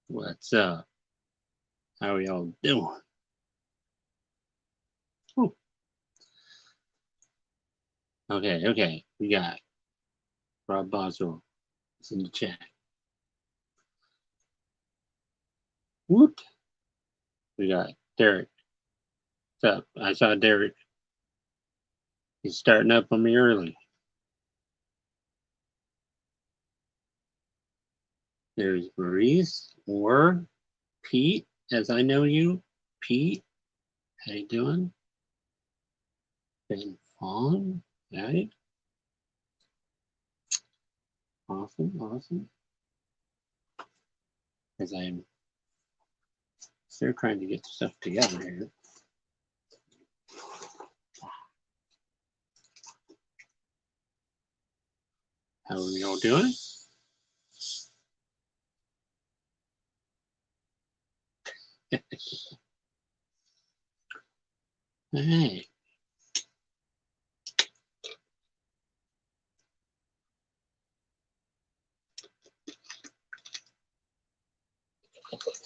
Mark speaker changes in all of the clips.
Speaker 1: What's up? How are y'all doing? Ooh. Okay. We got Rob Boswell. It's in the chat. Whoop. We got Derek. What's up? I saw Derek. He's starting up on me early. There's Maurice or Pete, as I know you. Pete, how you doing? Ben Fong, right? Awesome. As I'm still trying to get stuff together here. How are y'all doing? All right.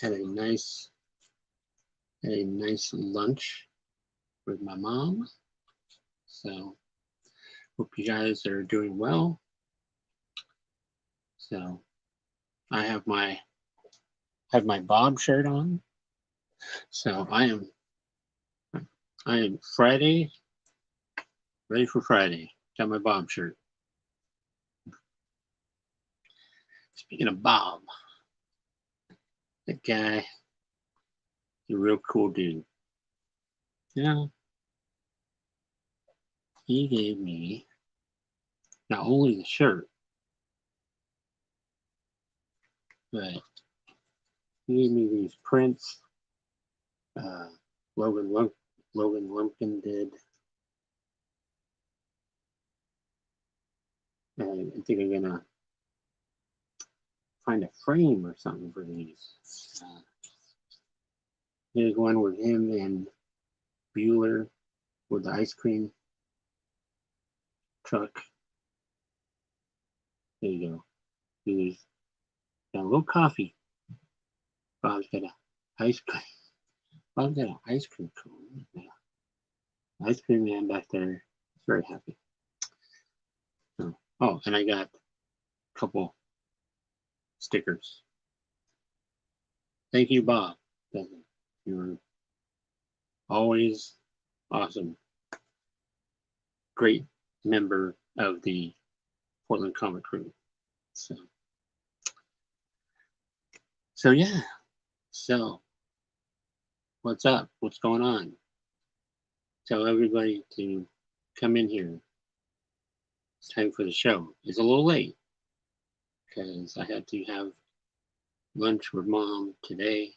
Speaker 1: Had a nice lunch with my mom. So hope you guys are doing well. So I have my Bob shirt on. So I am Friday, ready for Friday. Got my Bob shirt. Speaking of Bob, that guy, he's a real cool dude. Yeah. He gave me not only the shirt, but he gave me these prints. Logan Lumpkin did. And I think I'm gonna find a frame or something for these. Here's one with him and Bueller with the ice cream truck. There you go. He's got a little coffee. Bob's got an ice cream. Bob's got an ice cream cone. Yeah. Ice cream man back there. He's very happy. Oh, and I got a couple stickers. Thank you, Bob. You're always awesome. Great member of the Portland Comic Crew. So yeah. So what's up? What's going on? Tell everybody to come in here. It's time for the show. It's a little late because I had to have lunch with mom today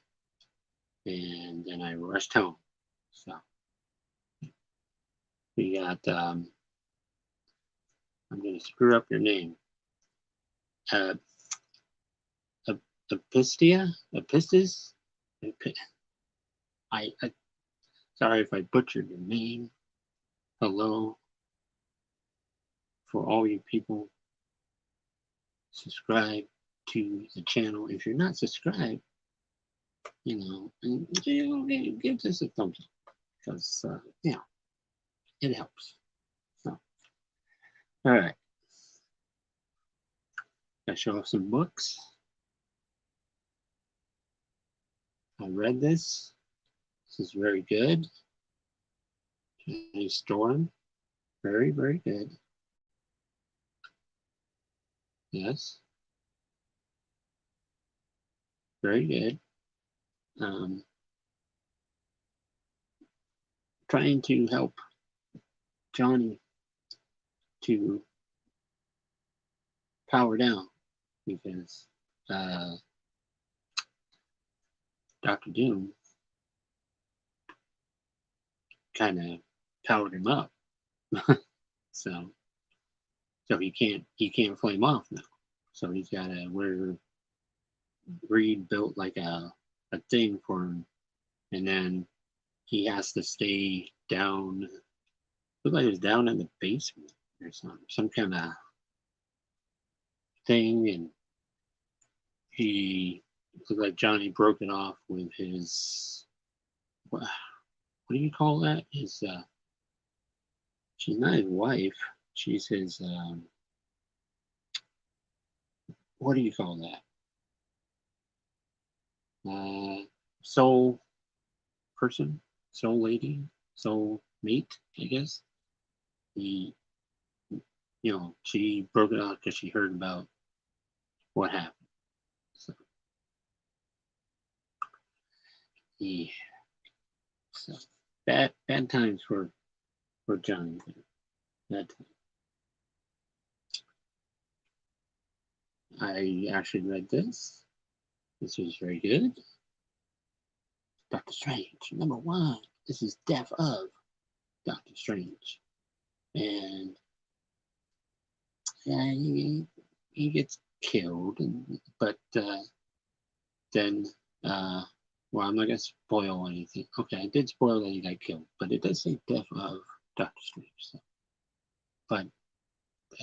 Speaker 1: and then I rushed home. So we got I'm gonna screw up your name. Epistis? I sorry if I butchered your name. Hello. For all you people, subscribe to the channel. If you're not subscribed, give this a thumbs up because it helps. So, all right. I show off some books. I read this. This is very good. A storm. Very, very good. Yes. Very good. Um, Trying to help Johnny to power down because Dr. Doom kind of powered him up. so he can't flame off now. So he's got to where Reed built like a thing for him, and then he has to stay down. Looked like it was down in the basement or some kind of thing, and he looked like Johnny broke it off with his what do you call that? His she's not his wife. She's his what do you call that? Soul person, soul lady, soul mate, I guess. He, she broke it off because she heard about what happened. So he, so bad times for Johnny. Bad time. I actually read this. This was very good. Doctor Strange, #1. This is Death of Doctor Strange. And yeah, he gets killed, but then, well, I'm not going to spoil anything. Okay, I did spoil that he got killed, but it does say Death of Doctor Strange. So. But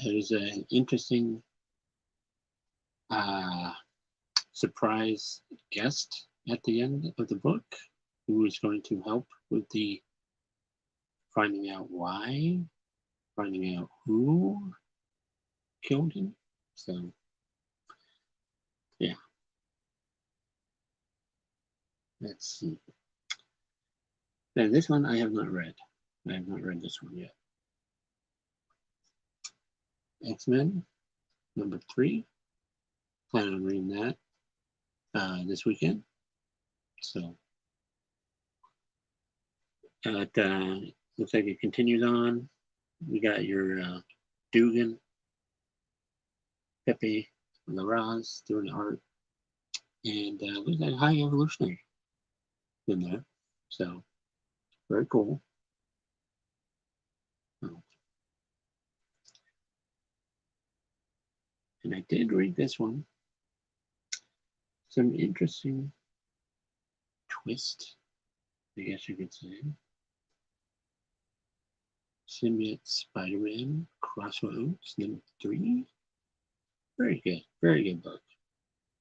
Speaker 1: there's an interesting surprise guest at the end of the book who is going to help with the finding out why, finding out who killed him. So, yeah. Let's see. Now, this one I have not read. I have not read this one yet. X-Men, #3. Plan on reading that this weekend. So, it looks like it continues on. We got your Dugan, Pepe Larraz doing the art, and looks like High Evolutionary in there. So, very cool. Oh. And I did read this one. Some interesting twist, I guess you could say. Symbiote Spider-Man Crossroads #3. Very good book.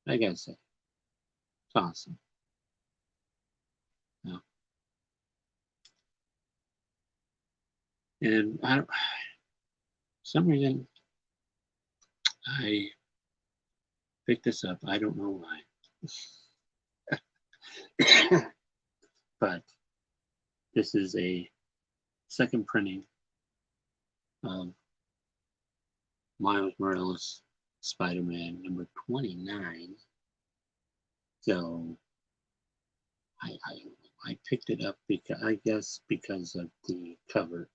Speaker 1: I gotta say, it's awesome. Yeah. And for some reason, I picked this up. I don't know why, but this is a second printing of Miles Morales Spider-Man #29. So I picked it up because I guess because of the cover.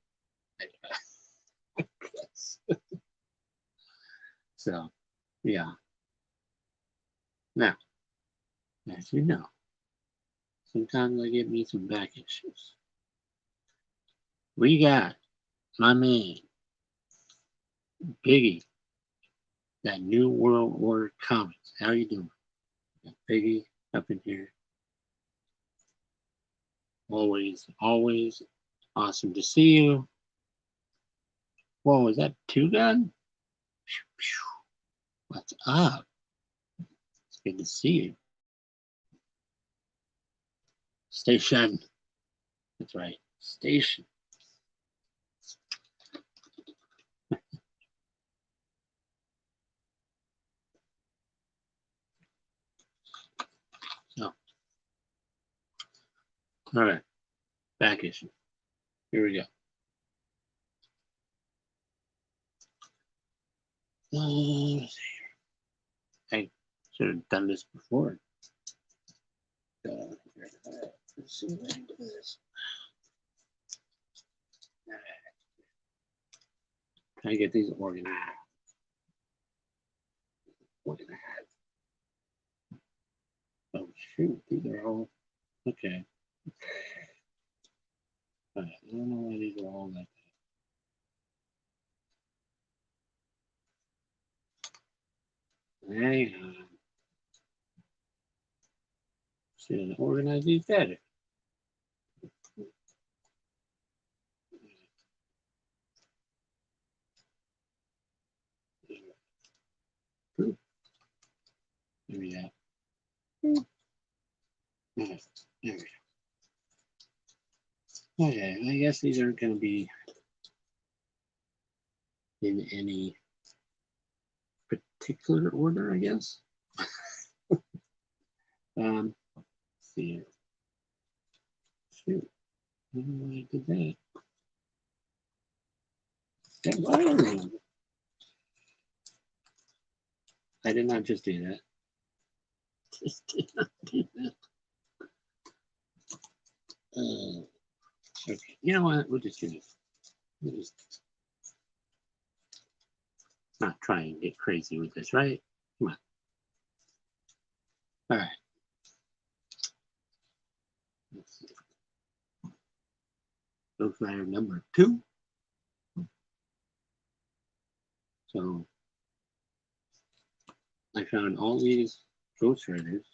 Speaker 1: I guess. So yeah. Now, as you know, sometimes I get me some back issues. We got my man Biggie, that New World Order Comics. How you doing? Got Biggie up in here. Always awesome to see you. Whoa, is that Two Gun? What's up? It's good to see you. Station. That's right. Station. So, All right, back issue. Here we go. Let's see. I should have done this before. Let's see what I do this. Try to get these organized. Oh shoot, these are all okay. All right, I don't know why these are all like that. Hang on. Should organize these better. Maybe that. There we go. Okay, I guess these aren't going to be in any particular order, I guess. Let's see. Shoot, I don't know why I did that. I did not just do that. Just did not do that. Okay, you know what? We'll just do this. We'll just not try and get crazy with this, right? Come on. All right. Let's see. Ghost Rider number 2. So I found all these Ghost Riders.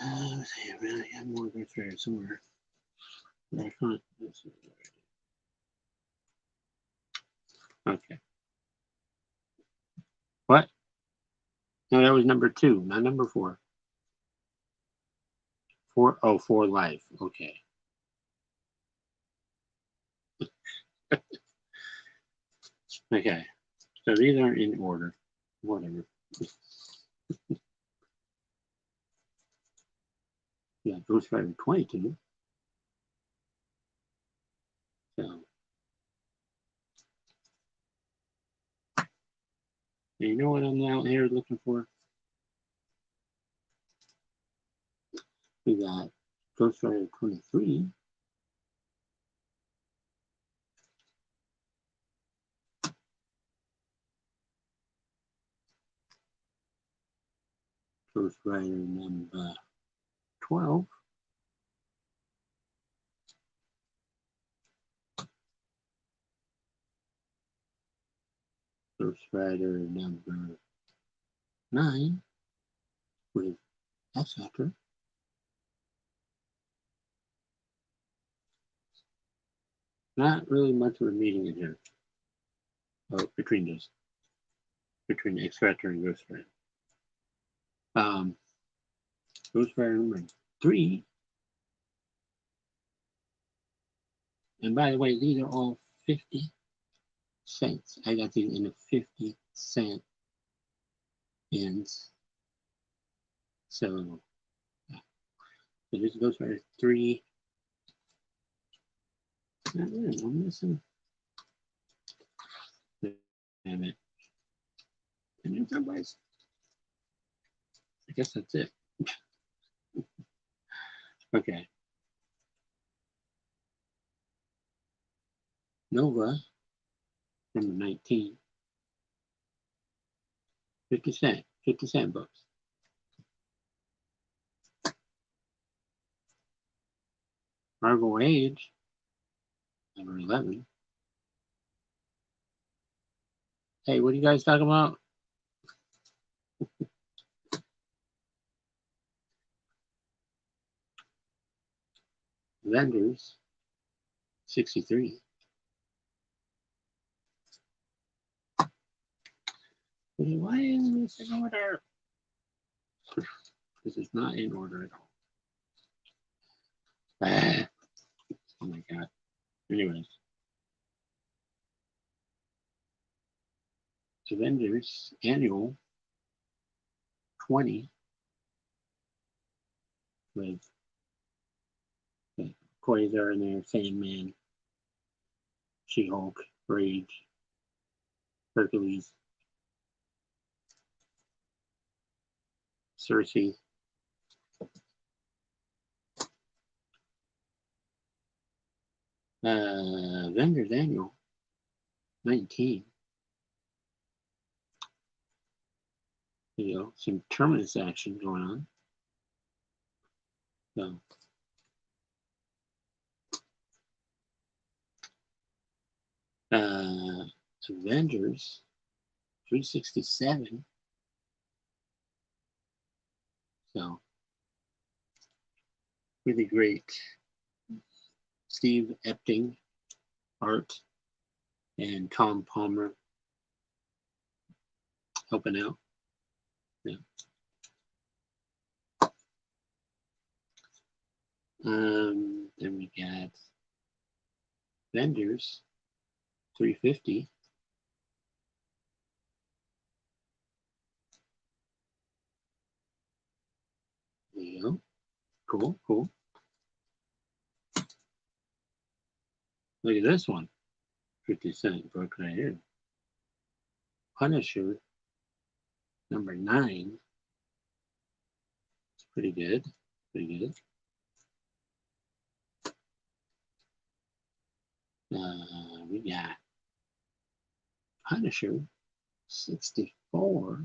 Speaker 1: Let's see, I really have more Ghost Riders somewhere. But I can't. Okay. What? No, that was number 2, not number 4. 4 life. Okay. Okay. So these aren't in order. Whatever. Yeah, Ghost Rider 22. So you know what I'm out here looking for? We got Ghost Rider 23. Ghost Rider number 12. Ghost Rider number 9 with X Factor. Not really much of a meeting in here. Oh, between those. Between X Factor and Ghost Rider. Ghost Rider number 3. And by the way, these are all 50 cents. I got these in the 50-cent bins. So this Ghost Rider 3. I'm missing. Damn it. And then somebody's. I guess that's it. Okay. Nova, number 19. 50 cent. 50-cent books. Marvel Age, number 11. Hey, what are you guys talking about? Vendors, 63. Why isn't this in order? This is not in order at all. Ah. Oh my god. Anyways. Avengers Annual 20. with Quasar in there, Sandman, She-Hulk, Rage, Hercules, Cersei. Avengers Annual 19. There you go. Some Terminus action going on. So, Avengers 367. So, really great. Steve Epting, art, and Tom Palmer helping out. Yeah. Then we got Vendors 350. There you go. Cool, cool. Look at this one. 50-cent book right here. Punisher number 9. It's pretty good. Pretty good. We got Punisher 64.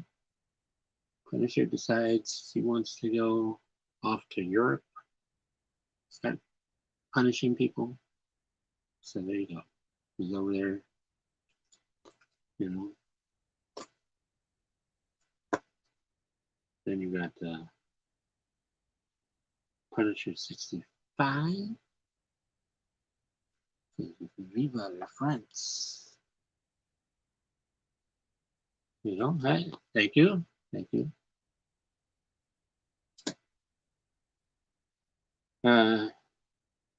Speaker 1: Punisher decides he wants to go off to Europe, start punishing people. So there you go. He's over there, you know. Then you got Punisher 65. Viva la France. You know, hey, thank you. Thank you.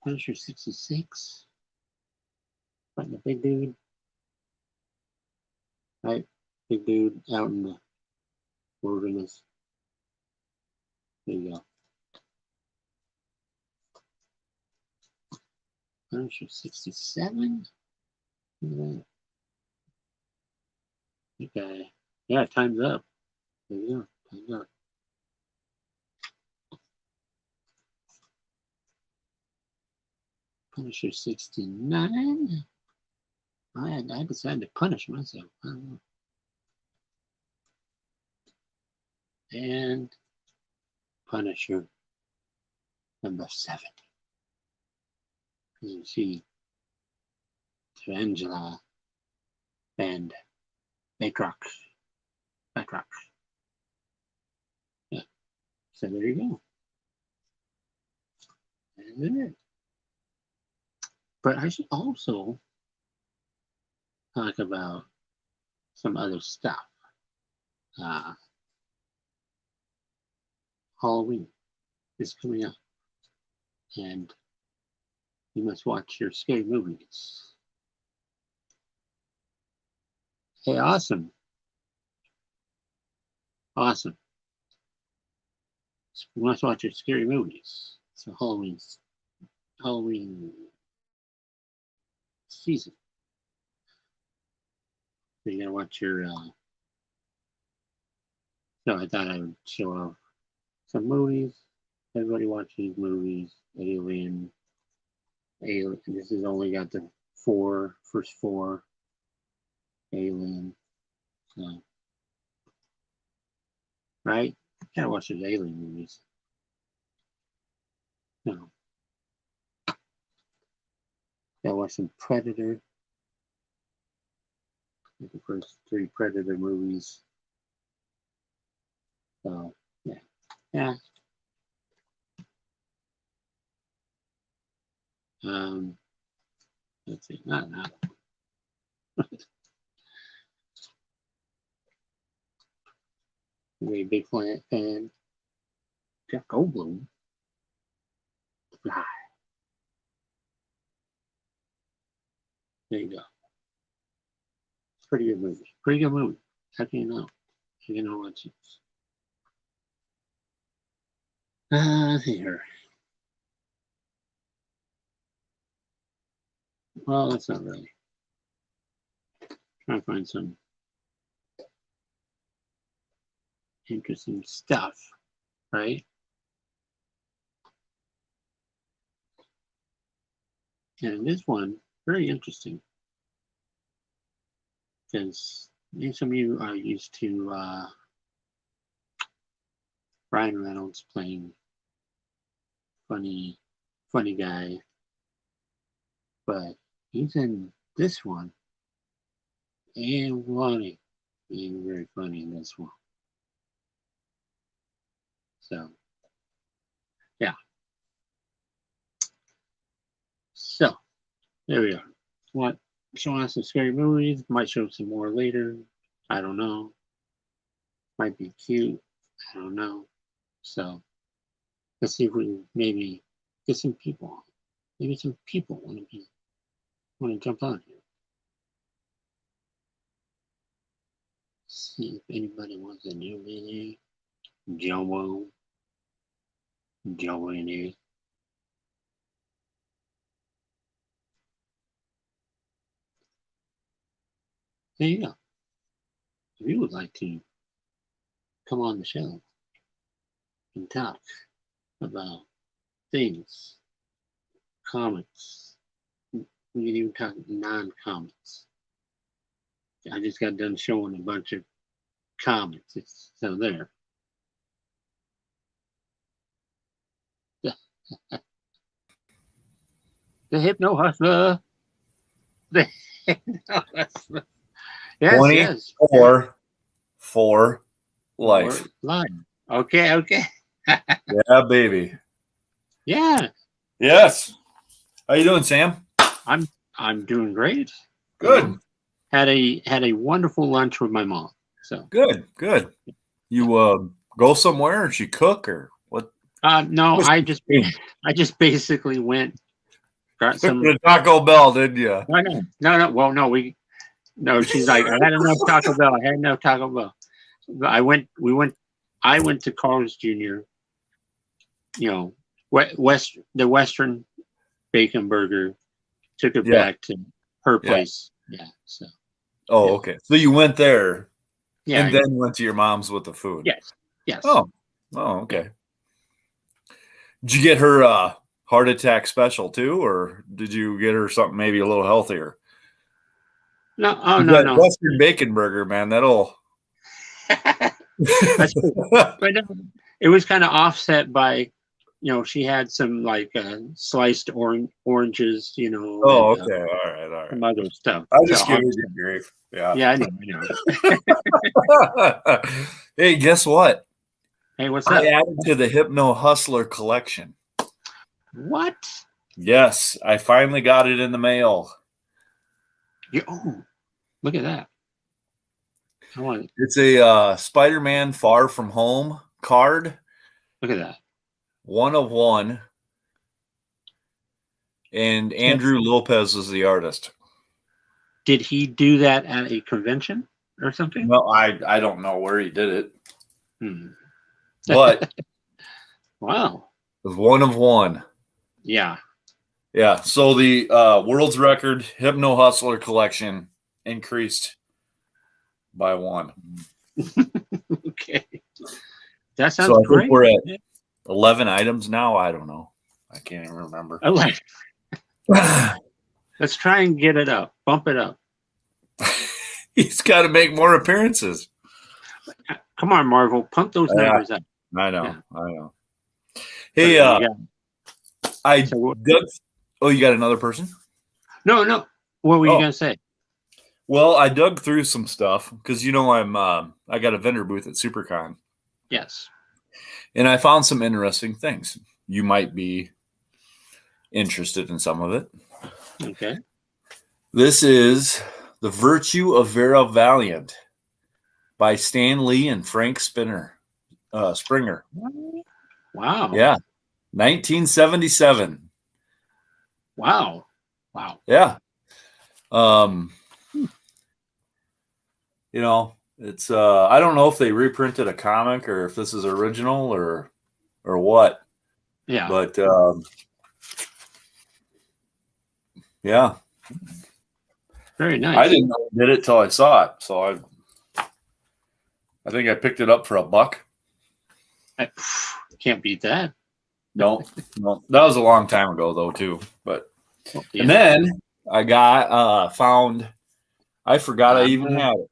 Speaker 1: Punisher 66. Fighting a big dude. Right? Big dude out in the wilderness. There you go. Punisher 67. Look at that. Okay. Yeah, time's up. There you go. Time's up. Punisher 69. I decided to punish myself. I don't know. And Punisher number 70. You see Angela and Backrock. Yeah. So there you go. And but I should also talk about some other stuff. Halloween is coming up, and you must watch your scary movies. Hey, awesome. Awesome. You must watch your scary movies. So Halloween season. So you gotta watch your so I thought I would show off some movies. Everybody watch these movies. Alien. This has only got the first four. Alien. So, right? Gotta watch those Alien movies. No. Gotta watch some Predator. Like the first 3 Predator movies. So, yeah. Yeah. Let's see. Not. Very big fan. Jeff Goldblum. Fly. There you go. Pretty good movie. Pretty good movie. How can you know? You're gonna watch it. Here. Well, that's not really. Trying to find some interesting stuff, right? And this one, very interesting, because some of you are used to Ryan Reynolds playing funny guy, but he's in this one and funny, being very funny in this one. So, yeah. So, there we are. What? Showing us some scary movies. Might show some more later. I don't know. Might be cute. I don't know. So, let's see if we can maybe get some people on. Maybe some people want to jump on here. See if anybody wants a new video. Joe in here. There you go. If you would like to come on the show and talk about things, comics, we can even talk non-comics. I just got done showing a bunch of comics. So there. The Hypno Hustler. The Hypno Hustler. Yes.
Speaker 2: 24 for life.
Speaker 1: Okay.
Speaker 2: Yeah, baby.
Speaker 1: Yeah.
Speaker 2: Yes. How you doing, Sam?
Speaker 1: I'm doing great.
Speaker 2: Good.
Speaker 1: Had a wonderful lunch with my mom. So
Speaker 2: good. You go somewhere, or she cook, or what?
Speaker 1: No, I just basically went, got some
Speaker 2: Taco Bell, didn't you?
Speaker 1: No. Well, no. She's like, I had enough Taco Bell. I went to Carl's Jr. You know, the Western Bacon Burger. Took it back to her place. Yeah. So.
Speaker 2: Oh, okay. So you went there,
Speaker 1: and
Speaker 2: then went to your mom's with the food.
Speaker 1: Yes.
Speaker 2: Oh, okay. Yeah. Did you get her heart attack special too, or did you get her something maybe a little healthier?
Speaker 1: No.
Speaker 2: Western Bacon Burger, man. That'll.
Speaker 1: That's cool. But it was kind of offset by, she had some like sliced oranges,
Speaker 2: Oh, and, okay. All right.
Speaker 1: Some other stuff.
Speaker 2: I just give you grief. Yeah.
Speaker 1: Yeah, I know.
Speaker 2: Hey, guess what?
Speaker 1: Hey, what's up?
Speaker 2: I added to the Hypno Hustler collection.
Speaker 1: What?
Speaker 2: Yes, I finally got it in the mail.
Speaker 1: Look at that.
Speaker 2: It's a Spider-Man Far From Home card.
Speaker 1: Look at that.
Speaker 2: 1 of 1. And Andrew Lopez is the artist.
Speaker 1: Did he do that at a convention or something?
Speaker 2: No, I don't know where he did it. But
Speaker 1: wow.
Speaker 2: It was 1 of 1.
Speaker 1: Yeah.
Speaker 2: Yeah. So the world's record Hypno Hustler collection increased by 1.
Speaker 1: Okay. That sounds great.
Speaker 2: Think we're at 11 items now. I don't know. I can't even remember.
Speaker 1: 11. Let's try and get it up. Bump it up.
Speaker 2: He's got to make more appearances.
Speaker 1: Come on, Marvel. Pump those numbers up.
Speaker 2: I know. Hey, Oh, you got another person?
Speaker 1: No. What were you gonna say?
Speaker 2: Well, I dug through some stuff because I got a vendor booth at SuperCon.
Speaker 1: Yes. And
Speaker 2: I found some interesting things. You might be interested in some of it.
Speaker 1: Okay. This
Speaker 2: is The Virtue of Vera Valiant by Stan Lee and Frank Springer.
Speaker 1: Wow.
Speaker 2: Yeah. 1977.
Speaker 1: Wow.
Speaker 2: Yeah. It's I don't know if they reprinted a comic or if this is original or or what.
Speaker 1: Yeah.
Speaker 2: But yeah,
Speaker 1: Very nice.
Speaker 2: I didn't know I did it till I saw it. So I think I picked it up for $1.
Speaker 1: Can't beat that.
Speaker 2: No, that was a long time ago though too. But
Speaker 1: Yeah.
Speaker 2: and then I got found. I forgot I even had it.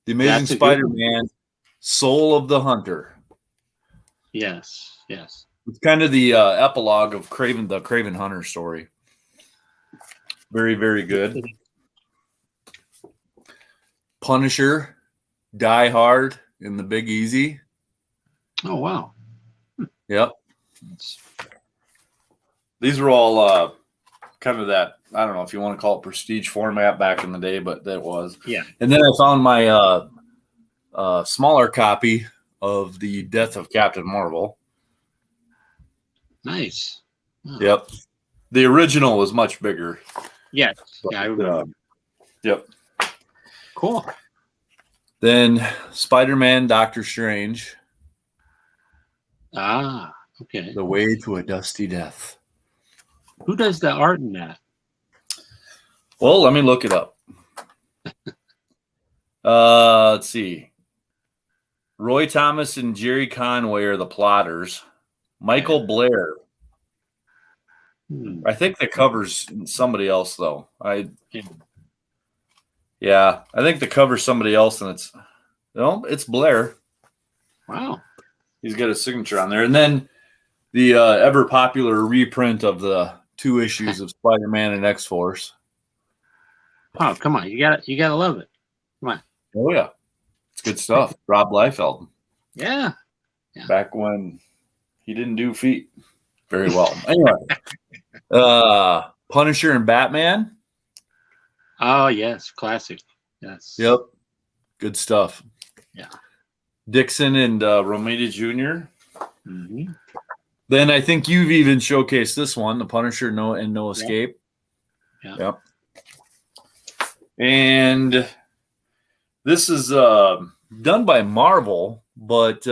Speaker 2: The Amazing
Speaker 1: That's a good one.
Speaker 2: Spider-Man, Soul of the Hunter.
Speaker 1: Yes. Yes.
Speaker 2: It's kind of the epilogue of the Craven Hunter story. Very, very good. Punisher, Die Hard, and The Big Easy.
Speaker 1: Oh wow.
Speaker 2: Yep. These were all kind of that, I don't know if you want to call it prestige format back in the day, but that was.
Speaker 1: Yeah.
Speaker 2: And then I found my smaller copy of The Death of Captain Marvel.
Speaker 1: Nice. Oh.
Speaker 2: Yep. The original was much bigger.
Speaker 1: Yes. Yeah, I remember.
Speaker 2: Yep.
Speaker 1: Cool.
Speaker 2: Then Spider-Man, Doctor Strange.
Speaker 1: Ah, okay.
Speaker 2: The Way to a Dusty Death.
Speaker 1: Who does the art in that?
Speaker 2: Well, let me look it up. Let's see. Roy Thomas and Jerry Conway are the plotters. Michael Blair. I think the cover's somebody else, though. Yeah, I think the cover's somebody else, and it's Blair.
Speaker 1: Wow.
Speaker 2: He's got a signature on there. And then the ever popular reprint of the 2 issues of Spider-Man and X-Force.
Speaker 1: Oh, come on. You gotta love it. Come on.
Speaker 2: Oh yeah. It's good stuff. Rob Liefeld.
Speaker 1: Yeah.
Speaker 2: Back when he didn't do feet very well. Anyway. Punisher and Batman.
Speaker 1: Oh yes, classic. Yes.
Speaker 2: Yep. Good stuff.
Speaker 1: Yeah.
Speaker 2: Dixon and Romita Jr.
Speaker 1: Mm-hmm.
Speaker 2: Then I think you've even showcased this one, The Punisher No Escape.
Speaker 1: Yeah.
Speaker 2: Yep. And this is done by Marvel, but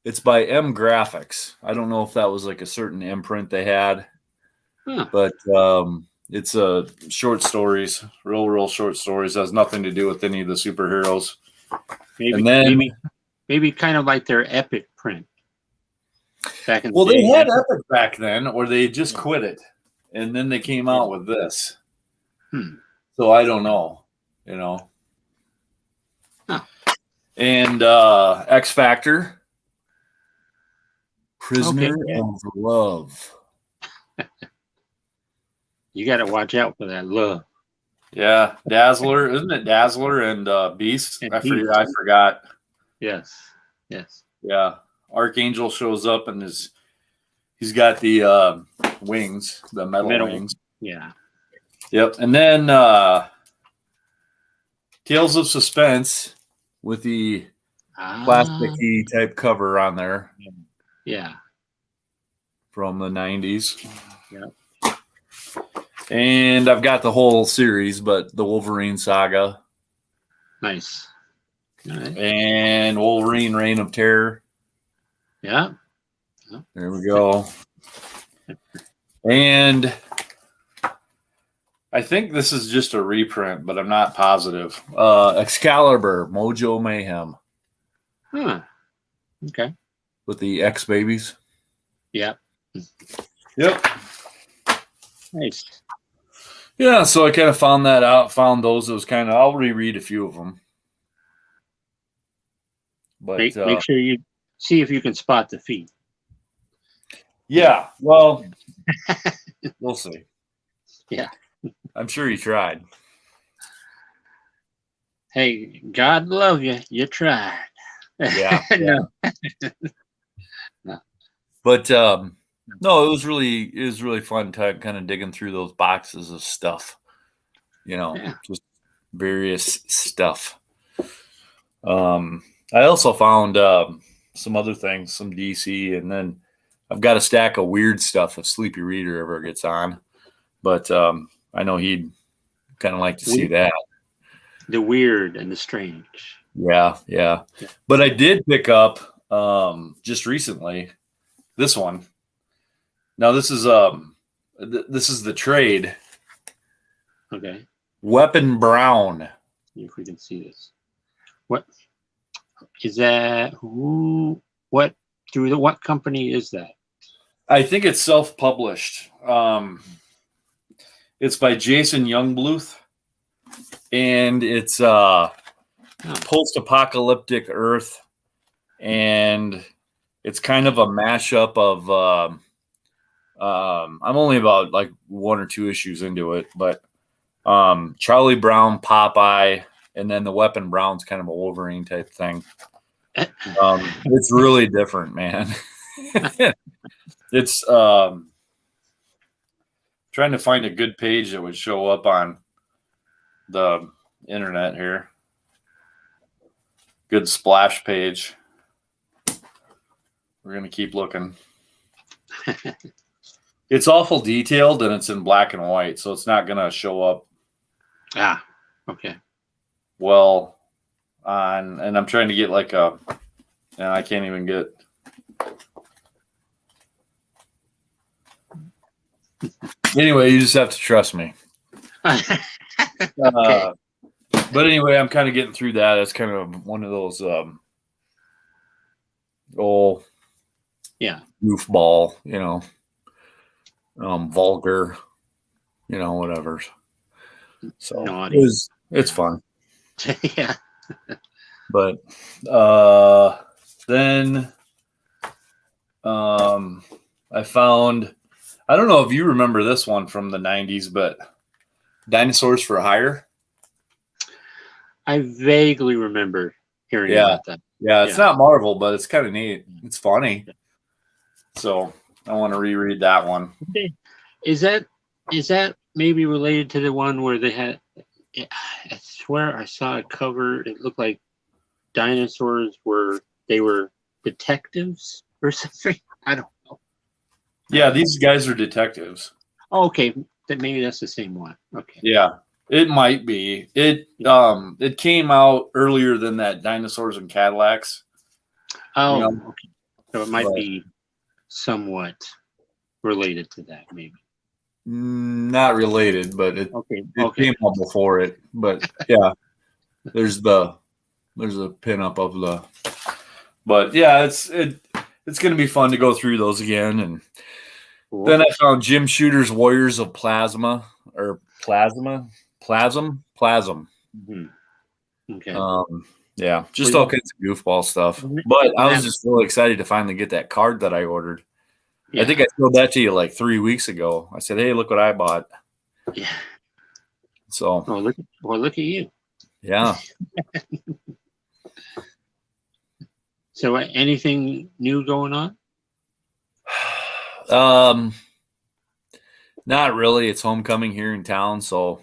Speaker 2: it's by M Graphics. I don't know if that was like a certain imprint they had, but it's short stories, real short stories. It has nothing to do with any of the superheroes.
Speaker 1: Maybe kind of like their Epic print. Back in
Speaker 2: they had Epic back then, or they just quit it, and then they came out with this. So I don't know,
Speaker 1: Huh.
Speaker 2: And X Factor, Prisoner of Love.
Speaker 1: You got to watch out for that love.
Speaker 2: Yeah, Dazzler, isn't it Dazzler and Beast? I forgot.
Speaker 1: Yes.
Speaker 2: Yeah, Archangel shows up and he's got the wings, the metal wings.
Speaker 1: Yeah.
Speaker 2: Yep, and then Tales of Suspense with the plasticky type cover on there.
Speaker 1: Yeah.
Speaker 2: From the 90s.
Speaker 1: Yeah.
Speaker 2: And I've got the whole series, but the Wolverine Saga.
Speaker 1: Nice. All right.
Speaker 2: And Wolverine Reign of Terror.
Speaker 1: Yeah.
Speaker 2: There we go. And I think this is just a reprint, but I'm not positive. Excalibur, Mojo Mayhem.
Speaker 1: Huh. Okay.
Speaker 2: With the X babies.
Speaker 1: Yeah.
Speaker 2: Yep.
Speaker 1: Nice.
Speaker 2: Yeah, so I kind of found that out, found those. It was kind of, I'll reread a few of them. But
Speaker 1: make sure you see if you can spot the feet.
Speaker 2: Yeah, well, we'll see.
Speaker 1: Yeah.
Speaker 2: I'm sure you tried.
Speaker 1: Hey, God love you. You tried.
Speaker 2: Yeah.
Speaker 1: No.
Speaker 2: No. But no, it was really fun time kind of digging through those boxes of stuff. Just various stuff. I also found some other things, some DC, and then I've got a stack of weird stuff if Sleepy Reader ever gets on. But I know he'd kind of like to see that. The
Speaker 1: weird and the strange.
Speaker 2: Yeah. But I did pick up just recently. This one. Now this is this is the trade.
Speaker 1: Okay.
Speaker 2: Weapon Brown.
Speaker 1: See if we can see this. What is that? Who? What? What company is that?
Speaker 2: I think it's self-published. It's by Jason Youngbluth, and it's post-apocalyptic Earth, and it's kind of a mashup of. I'm only about like 1 or 2 issues into it, but Charlie Brown, Popeye, and then the Weapon Brown's kind of a Wolverine type thing. It's really different, man. It's trying to find a good page that would show up on the internet here. Good splash page. We're going to keep looking. It's awful detailed and it's in black and white, so it's not going to show up.
Speaker 1: Ah, okay.
Speaker 2: Well, and I'm trying to get like and I can't even get. Anyway, you just have to trust me.
Speaker 1: Okay.
Speaker 2: But anyway, I'm kind of getting through that. It's kind of one of those goofball, vulgar, whatever. So
Speaker 1: Naughty.
Speaker 2: it's fun.
Speaker 1: Yeah.
Speaker 2: But then I found, I don't know if you remember this one from the 90s, but Dinosaurs for Hire.
Speaker 1: I vaguely remember hearing about that.
Speaker 2: Yeah, it's not Marvel, but it's kind of neat. It's funny. So I want to reread that one.
Speaker 1: Okay. Is that maybe related to the one where they had? I swear I saw a cover. It looked like dinosaurs were detectives or something. I don't know.
Speaker 2: Yeah, these guys are detectives.
Speaker 1: Oh, okay, maybe that's the same one. Okay.
Speaker 2: Yeah, it might be. It came out earlier than that Dinosaurs and Cadillacs.
Speaker 1: Oh, okay. So it might be somewhat related to that, maybe.
Speaker 2: Not related, but it
Speaker 1: came
Speaker 2: out before it. But yeah, there's a pinup of the. But yeah, it's going to be fun to go through those again. And then I found Jim Shooter's Warriors of Plasma or Plasm.
Speaker 1: Mm-hmm. Okay.
Speaker 2: Yeah, just all kinds of goofball stuff. But I was just really excited to finally get that card that I ordered. Yeah. I think I showed that to you like 3 weeks ago. I said, "Hey, look what I bought."
Speaker 1: Yeah.
Speaker 2: So.
Speaker 1: Look at you.
Speaker 2: Yeah.
Speaker 1: So, anything new going on?
Speaker 2: Not really. It's homecoming here in town, so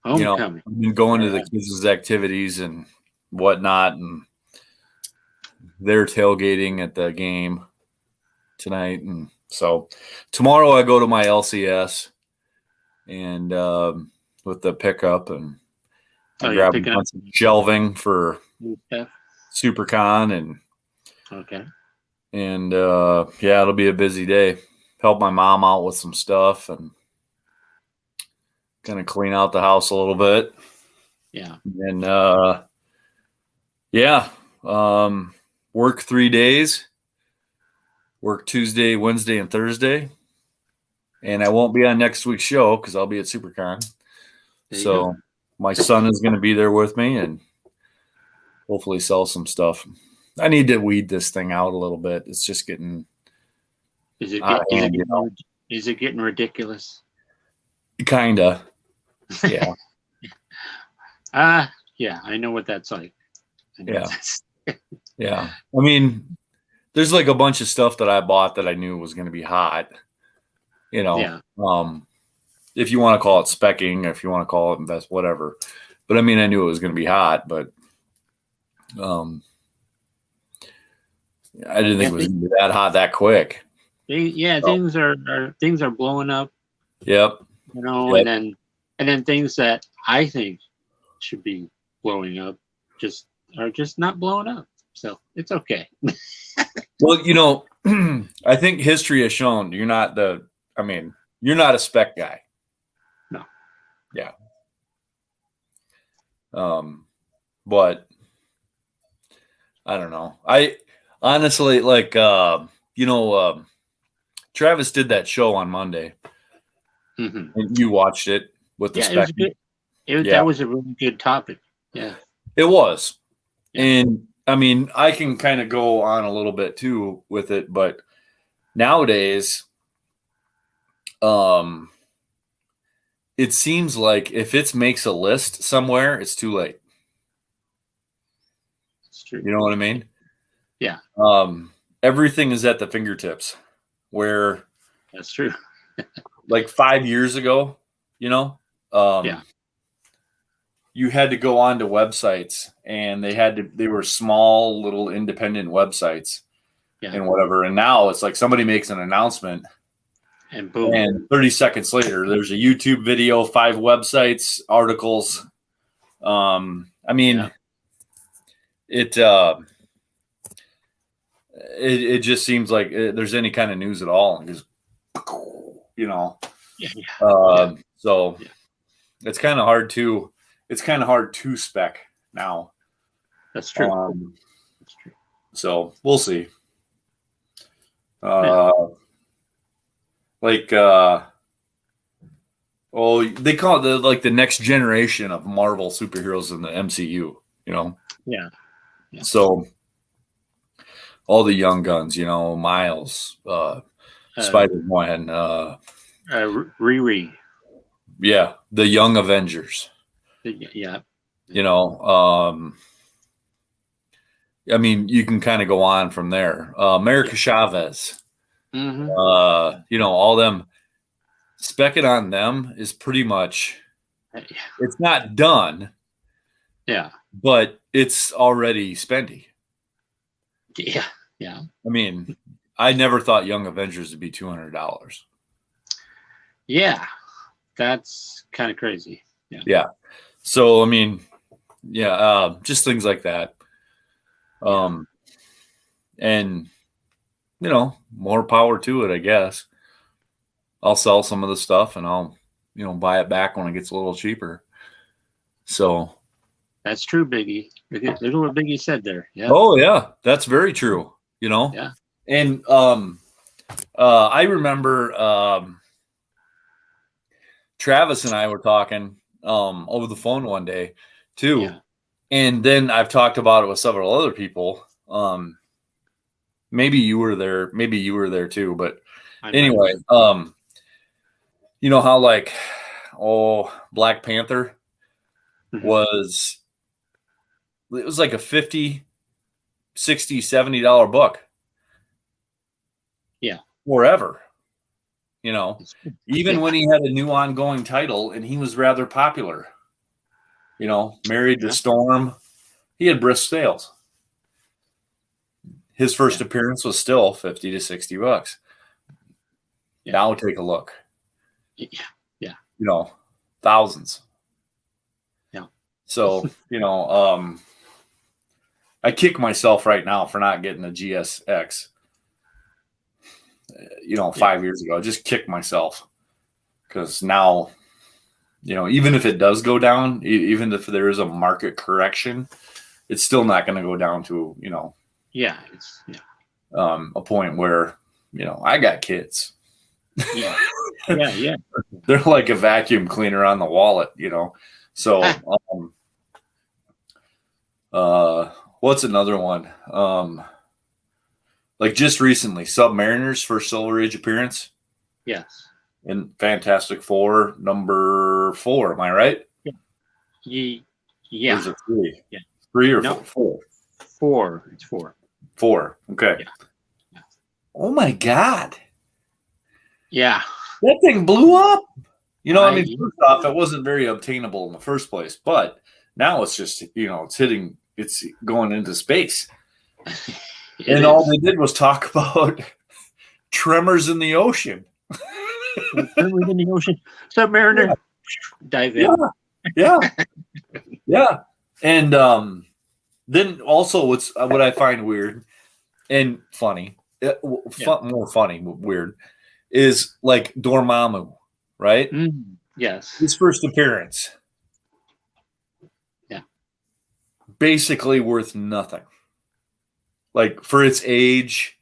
Speaker 1: homecoming.
Speaker 2: I've been going to the kids' activities and whatnot, and they're tailgating at the game tonight, and so tomorrow I go to my LCS and with the pickup, and I grab a bunch of shelving for SuperCon, and and it'll be a busy day. Help my mom out with some stuff and kind of clean out the house a little bit.
Speaker 1: Yeah.
Speaker 2: And work 3 days. Work Tuesday, Wednesday, and Thursday. And I won't be on next week's show because I'll be at SuperCon. So my son is going to be there with me and hopefully sell some stuff. I need to weed this thing out a little bit. It's just getting.
Speaker 1: Is it getting ridiculous?
Speaker 2: Kinda. Yeah.
Speaker 1: Yeah, I know what that's like.
Speaker 2: Yeah. I mean, there's like a bunch of stuff that I bought that I knew was going to be hot. If you want to call it specking, if you want to call it invest, whatever. But I mean, I knew it was going to be hot, but I didn't think it was going to be that hot that quick.
Speaker 1: Things are blowing up.
Speaker 2: Yep.
Speaker 1: And then things that I think should be blowing up are just not blowing up. So it's okay.
Speaker 2: Well, you know, I think history has shown you're not you're not a spec guy.
Speaker 1: No.
Speaker 2: Yeah. But I don't know. I honestly like, Travis did that show on Monday,
Speaker 1: Mm-hmm.
Speaker 2: and you watched it with the
Speaker 1: Yeah, it was
Speaker 2: spec.
Speaker 1: good.
Speaker 2: Yeah,
Speaker 1: That was a really good topic. Yeah.
Speaker 2: it was.
Speaker 1: Yeah.
Speaker 2: And I mean, I can kind of go on a little bit too with it, but nowadays, it seems like if it makes a list somewhere, it's too late.
Speaker 1: It's true.
Speaker 2: You know what I mean?
Speaker 1: Yeah.
Speaker 2: Everything is at the fingertips. Where
Speaker 1: That's true.
Speaker 2: like 5 years ago,
Speaker 1: Yeah.
Speaker 2: you had to go onto websites, and they were small little independent websites
Speaker 1: Yeah.
Speaker 2: and whatever. And now it's like somebody makes an announcement,
Speaker 1: And boom.
Speaker 2: and 30 seconds later, there's a YouTube video, 5 websites, articles. I mean,
Speaker 1: Yeah.
Speaker 2: it just seems like there's any kind of news at all, and just,
Speaker 1: Yeah.
Speaker 2: So
Speaker 1: Yeah.
Speaker 2: it's kind of hard to spec now.
Speaker 1: That's true. That's true.
Speaker 2: So we'll see. They call it the next generation of Marvel superheroes in the MCU,
Speaker 1: Yeah.
Speaker 2: So all the young guns, Miles, Spider-Man,
Speaker 1: Riri.
Speaker 2: yeah, the Young Avengers.
Speaker 1: Yeah.
Speaker 2: I mean, you can kind of go on from there. America Chavez,
Speaker 1: Mm-hmm.
Speaker 2: All them. Specking on them is pretty much, it's not done.
Speaker 1: Yeah.
Speaker 2: But it's already spendy.
Speaker 1: Yeah. Yeah.
Speaker 2: I mean, I never thought Young Avengers would be $200.
Speaker 1: Yeah. That's kind of crazy. Yeah.
Speaker 2: Yeah. So, I mean, yeah, just things like that. And, more power to it, I guess. I'll sell some of the stuff, and I'll, buy it back when it gets a little cheaper. So.
Speaker 1: That's true, Biggie. Look at what Biggie said there. Yeah.
Speaker 2: Oh, yeah. That's very true.
Speaker 1: Yeah.
Speaker 2: And I remember Travis and I were talking over the phone one day too.
Speaker 1: Yeah.
Speaker 2: And then I've talked about it with several other people. Maybe you were there too, but anyway, how Black Panther was, it was like a $50, $60, $70 book.
Speaker 1: Yeah.
Speaker 2: Forever. Even when he had a new ongoing title and he was rather popular. Married to Storm. He had brisk sales. His first appearance was still $50 to $60. Yeah. Now take a look.
Speaker 1: Yeah.
Speaker 2: Thousands.
Speaker 1: Yeah.
Speaker 2: So, I kick myself right now for not getting a GSX. 5 years ago, I just kicked myself because now, even if it does go down, even if there is a market correction, it's still not going to go down to, a point where, I got kids.
Speaker 1: Yeah. Yeah.
Speaker 2: They're like a vacuum cleaner on the wallet, So, what's another one? Like just recently, Submariner's first Silver Age appearance.
Speaker 1: Yes.
Speaker 2: In Fantastic Four, number 4. Am I right?
Speaker 1: Yeah.
Speaker 2: Or is it 3?
Speaker 1: Yeah.
Speaker 2: 3 or 4?
Speaker 1: 4. It's 4.
Speaker 2: 4. Okay.
Speaker 1: Yeah.
Speaker 2: Oh my God.
Speaker 1: Yeah.
Speaker 2: That thing blew up. First off, it wasn't very obtainable in the first place, but now it's just, it's going into space. And all they did was talk about tremors in the ocean.
Speaker 1: Tremors in the ocean. Submariner. Dive in.
Speaker 2: Yeah. Yeah. And then also what I find weird and funny, more funny, weird, is like Dormammu, right?
Speaker 1: Yes.
Speaker 2: His first appearance.
Speaker 1: Yeah.
Speaker 2: Basically worth nothing. Like for its age,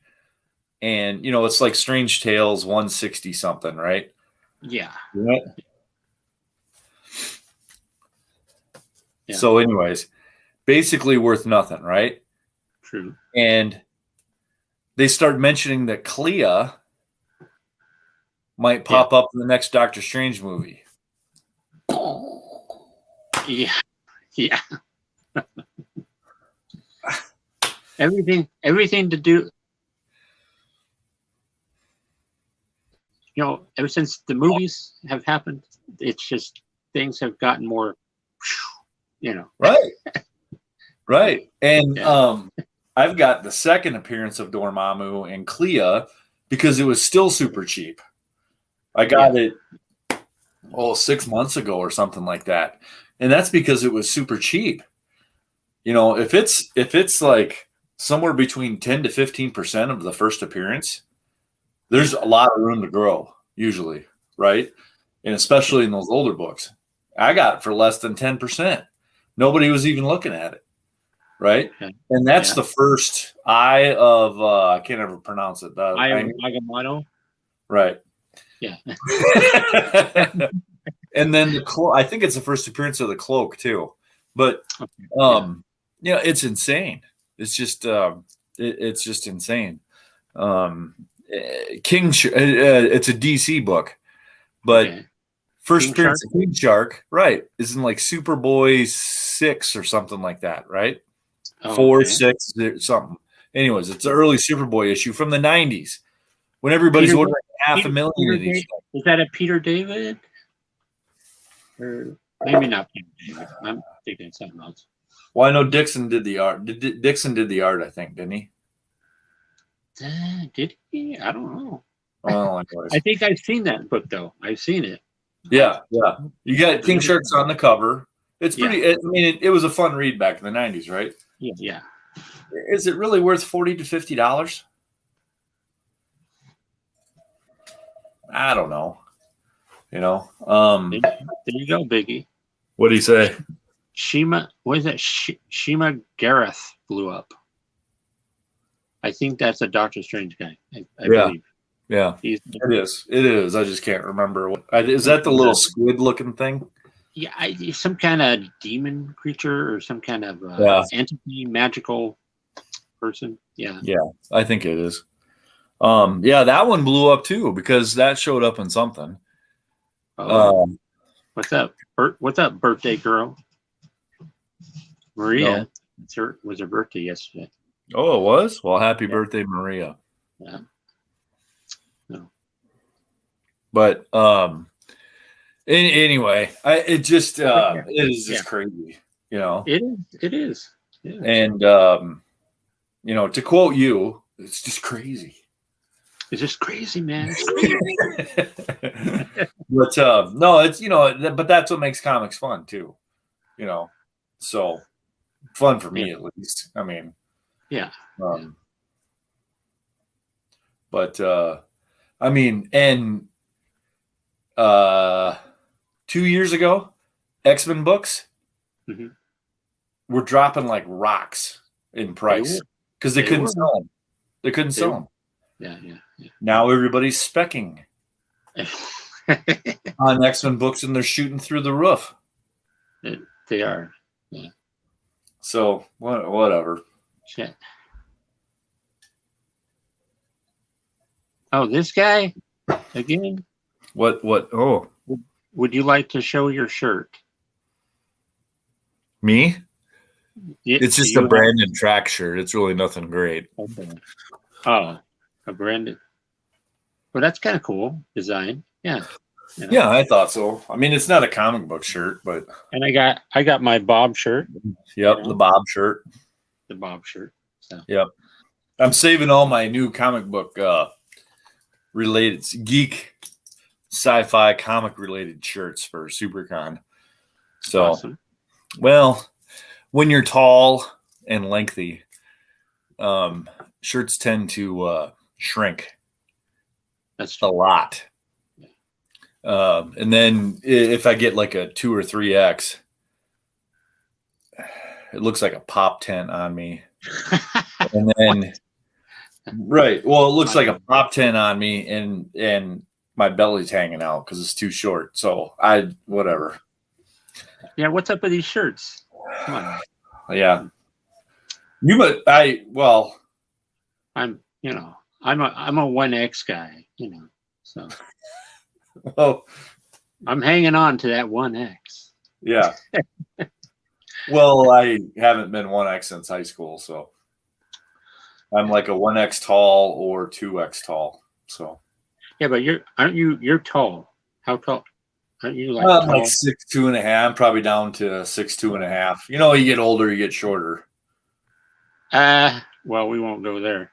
Speaker 2: and it's like Strange Tales 160 something, right?
Speaker 1: Yeah.
Speaker 2: Right?
Speaker 1: Yeah.
Speaker 2: So, anyways, basically worth nothing, right?
Speaker 1: True.
Speaker 2: And they start mentioning that Clea might pop up in the next Doctor Strange movie.
Speaker 1: Yeah. Yeah. Everything to do. Ever since the movies have happened, it's just things have gotten more.
Speaker 2: Right. Right. And
Speaker 1: Yeah.
Speaker 2: I've got the second appearance of Dormammu and Clea because it was still super cheap. I got it 6 months ago or something like that. And that's because it was super cheap. If it's like somewhere between 10 to 15% of the first appearance, there's a lot of room to grow usually, right? And especially in those older books. I got it for less than 10%. Nobody was even looking at it. Right. And that's the first eye of I can't ever pronounce it.
Speaker 1: Eye of Agamotto.
Speaker 2: Right.
Speaker 1: Yeah.
Speaker 2: And then I think it's the first appearance of the Cloak too. But it's insane. It's just it's just insane. It's a DC book, but first
Speaker 1: King
Speaker 2: appearance
Speaker 1: Shark?
Speaker 2: of King Shark, right, is in like Superboy 6 or something like that, right? 4, 6, something. Anyways, it's an early Superboy issue from the 90s when everybody's ordering 500,000 of these.
Speaker 1: Is that a Peter David? Or maybe not Peter David. I'm thinking something else.
Speaker 2: Well, I know Dixon did the art. Dixon did the art, I think, didn't he?
Speaker 1: Did he? I don't know.
Speaker 2: Well,
Speaker 1: I think I've seen that book, though. I've seen it.
Speaker 2: Yeah. You got King Shark's on the cover. It's pretty. I mean, it was a fun read back in the 90s, right?
Speaker 1: Yeah.
Speaker 2: Is it really worth $40 to $50? I don't know. There
Speaker 1: you go, Biggie.
Speaker 2: What do you say?
Speaker 1: What is that? Shima Gareth blew up. I think that's a Doctor Strange guy. I believe.
Speaker 2: Yeah, it is. I just can't remember. Is that the little squid-looking thing?
Speaker 1: Yeah, some kind of demon creature or some kind of entity, magical person. Yeah,
Speaker 2: I think it is. That one blew up too because that showed up in something.
Speaker 1: What's up? What's up, birthday girl? Maria. No. Was her birthday yesterday.
Speaker 2: Oh, it was? Well, happy birthday, Maria.
Speaker 1: Yeah. No.
Speaker 2: But anyway, it is just crazy,
Speaker 1: It is. Yeah.
Speaker 2: And to quote you, it's just crazy.
Speaker 1: It's just crazy, man. It's crazy.
Speaker 2: But no, it's but that's what makes comics fun too. So fun for me at least. I mean, but I mean, and 2 years ago, X-Men books were dropping like rocks in price because they couldn't sell them. They couldn't sell them.
Speaker 1: Yeah.
Speaker 2: Now everybody's specking on X-Men books, and they're shooting through the roof.
Speaker 1: They are. Yeah.
Speaker 2: So whatever.
Speaker 1: Shit. Oh, this guy again?
Speaker 2: What? Oh,
Speaker 1: would you like to show your shirt?
Speaker 2: Me? It's just a branded track shirt. It's really nothing great.
Speaker 1: Okay. Oh, a branded. Well, that's kind of cool design. Yeah.
Speaker 2: Yeah, I thought so. I mean, it's not a comic book shirt, but.
Speaker 1: And I got my Bob shirt.
Speaker 2: Yep, the Bob shirt.
Speaker 1: The Bob shirt. So.
Speaker 2: Yep. I'm saving all my new comic book related geek sci-fi comic related shirts for SuperCon. So,
Speaker 1: awesome.
Speaker 2: Well, when you're tall and lengthy, shirts tend to shrink
Speaker 1: That's
Speaker 2: a
Speaker 1: true.
Speaker 2: lot. And then if I get like a 2 or 3X, it looks like a pop tent on me. And then, right. Well, it looks like a pop tent on me, and my belly's hanging out because it's too short. So whatever.
Speaker 1: Yeah, what's up with these shirts? Come on.
Speaker 2: Yeah.
Speaker 1: I'm I'm a 1X guy, so
Speaker 2: well,
Speaker 1: I'm hanging on to that 1X.
Speaker 2: yeah. Well, I haven't been 1X since high school, so I'm like a 1X tall or 2X tall. So
Speaker 1: yeah, but you're tall. How tall? Aren't you like
Speaker 2: I'm
Speaker 1: tall?
Speaker 2: like 6'2.5". I'm probably down to 6'2.5". You get older, you get shorter.
Speaker 1: Well, we won't go there.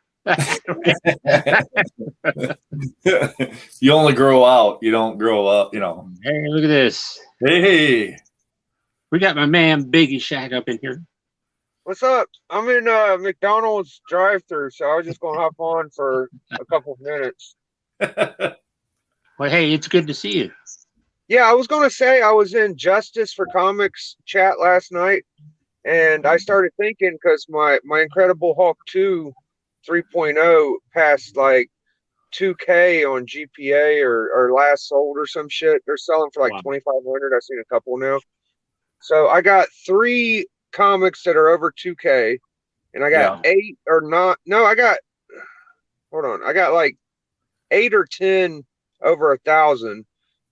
Speaker 2: You only grow out. You don't grow up.
Speaker 1: Hey, look at this.
Speaker 2: Hey.
Speaker 1: We got my man Biggie Shack up in here.
Speaker 3: What's up? I'm in McDonald's drive-thru, so I was just gonna hop on for a couple of minutes.
Speaker 1: Well, hey, it's good to see you.
Speaker 3: Yeah, I was gonna say I was in Justice for Comics chat last night, and I started thinking because my Incredible Hulk 2 3.0 passed like 2K on GPA or last sold or some shit. They're selling for like 2,500. I've seen a couple now. So I got 3 comics that are over 2K, and I got 8 or not. No, I got like 8 or 10 over 1,000.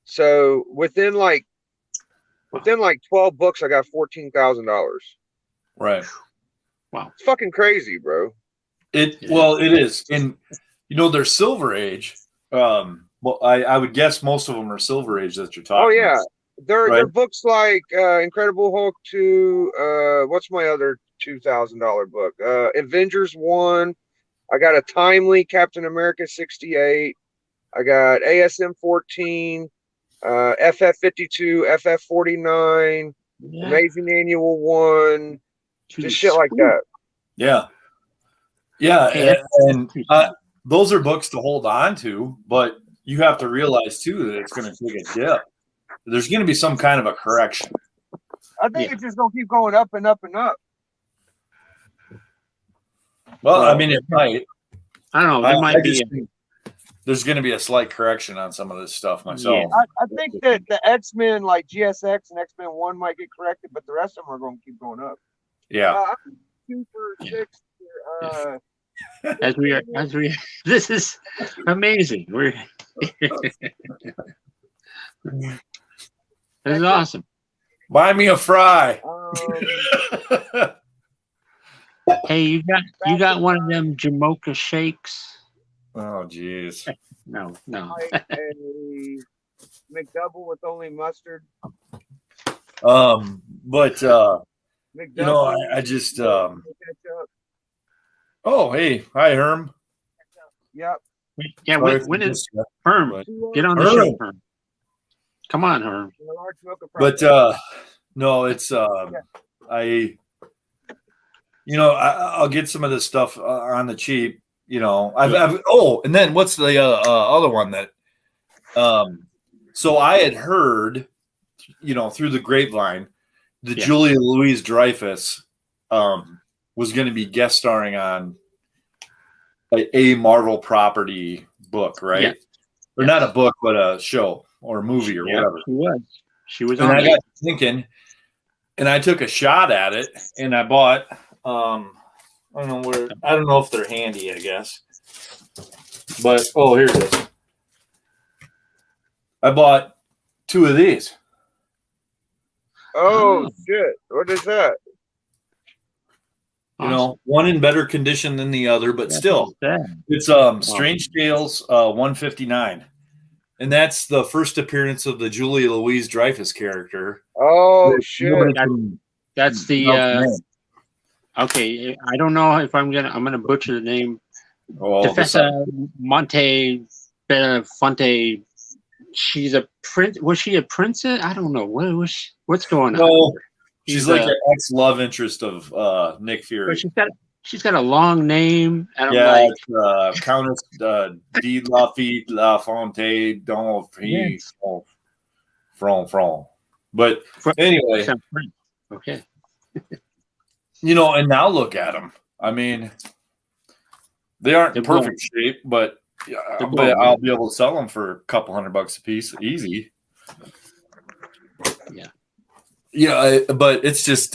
Speaker 3: So within like 12 books, I got $14,000.
Speaker 2: Right.
Speaker 1: Wow.
Speaker 3: It's fucking crazy, bro.
Speaker 2: It is. And there's Silver Age. Well, I would guess most of them are Silver Age that you're talking.
Speaker 3: Oh yeah.
Speaker 2: About.
Speaker 3: They're books like Incredible Hulk 2, what's my other $2,000 book? Avengers 1. I got a timely Captain America 68. I got ASM 14, FF52, FF49, Amazing Annual 1, just shit like that.
Speaker 2: Yeah. Yeah, and those are books to hold on to, but you have to realize too that it's going to take a dip. There's going to be some kind of a correction.
Speaker 3: I think it's just going to keep going up and up and up.
Speaker 2: Well, I mean, it might.
Speaker 1: I don't know. There might be.
Speaker 2: There's going to be a slight correction on some of this stuff myself.
Speaker 3: Yeah. I think that the X-Men, like GSX and X-Men 1, might get corrected, but the rest of them are going to keep going up.
Speaker 2: Yeah.
Speaker 3: I'm 2 for 6.
Speaker 1: This is amazing. This is awesome.
Speaker 2: Buy me a fry.
Speaker 1: Hey, you got one of them Jamocha shakes?
Speaker 2: Oh, jeez.
Speaker 1: No.
Speaker 3: A McDouble with only mustard.
Speaker 2: But I just Oh, hey, hi, Herm.
Speaker 3: Yep.
Speaker 1: Yeah, when is Herm? Get on the show, Herm. Come on, Herm.
Speaker 2: But no, it's I'll get some of this stuff on the cheap. And then what's the other one that? So I had heard, through the grapevine, that Julia Louis-Dreyfus was going to be guest starring on a Marvel property book, right? Yeah. Or not a book, but a show or a movie or whatever.
Speaker 1: She was
Speaker 2: and
Speaker 1: on.
Speaker 2: I got thinking, and I took a shot at it, and I bought. I don't know if they're handy. I guess, but here it is. I bought 2 of these.
Speaker 3: Oh shit! What is that?
Speaker 2: One in better condition than the other, but still, it's Strange Tales 159, and that's the first appearance of the Julia Louis-Dreyfus character.
Speaker 3: Oh shit!
Speaker 1: That's the okay. I don't know if I'm gonna butcher the name. Tefesa Monte Fonte. She's a prince. Was she a princess? I don't know. What's going on?
Speaker 2: She's like the ex-love interest of Nick Fury.
Speaker 1: But she's got a long name, and
Speaker 2: Yeah,
Speaker 1: I'm like,
Speaker 2: it's, Countess de Lafitte La Fontaine d'Onfray from. But anyway,
Speaker 1: okay.
Speaker 2: And now look at them. I mean, they aren't in perfect shape, but I'll be able to sell them for a couple $100 a piece, easy.
Speaker 1: Yeah.
Speaker 2: Yeah, but it's just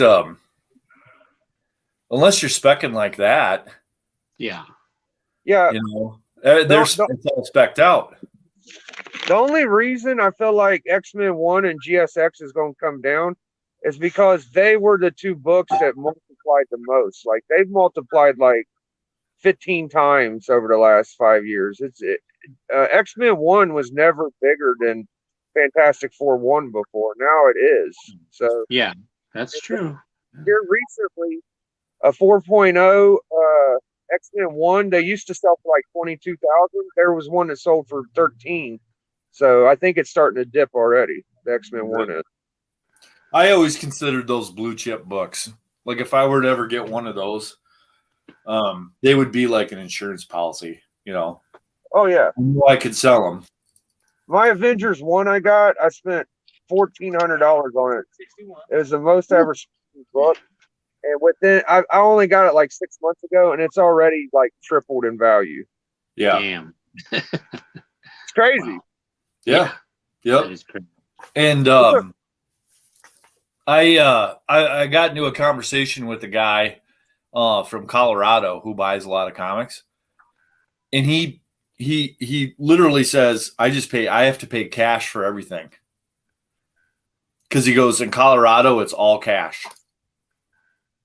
Speaker 2: unless you're speccing like that.
Speaker 3: Yeah.
Speaker 2: They're all specced out.
Speaker 3: The only reason I feel like X-Men 1 and GSX is going to come down is because they were the two books that multiplied the most. Like, they've multiplied like 15 times over the last 5 years. X-Men 1 was never bigger than Fantastic Four 1 before. Now it is. So
Speaker 1: yeah, that's true.
Speaker 3: Here recently, a 4.0 X-Men 1, they used to sell for like 22,000. There was one that sold for 13. So I think it's starting to dip already. The X-Men 1 is.
Speaker 2: I always considered those blue chip books. Like, if I were to ever get one of those, they would be like an insurance policy,
Speaker 3: Oh, yeah.
Speaker 2: I could sell them.
Speaker 3: My Avengers 1 I spent $1,400 on it. It was the most ever book. And within, I only got it like 6 months ago, and it's already like tripled in value.
Speaker 2: Yeah.
Speaker 1: Damn.
Speaker 3: It's crazy.
Speaker 1: Wow.
Speaker 2: Yeah. Yep.
Speaker 1: That is crazy.
Speaker 2: And I got into a conversation with a guy from Colorado who buys a lot of comics, and he literally says, I have to pay cash for everything, because he goes, in Colorado it's all cash.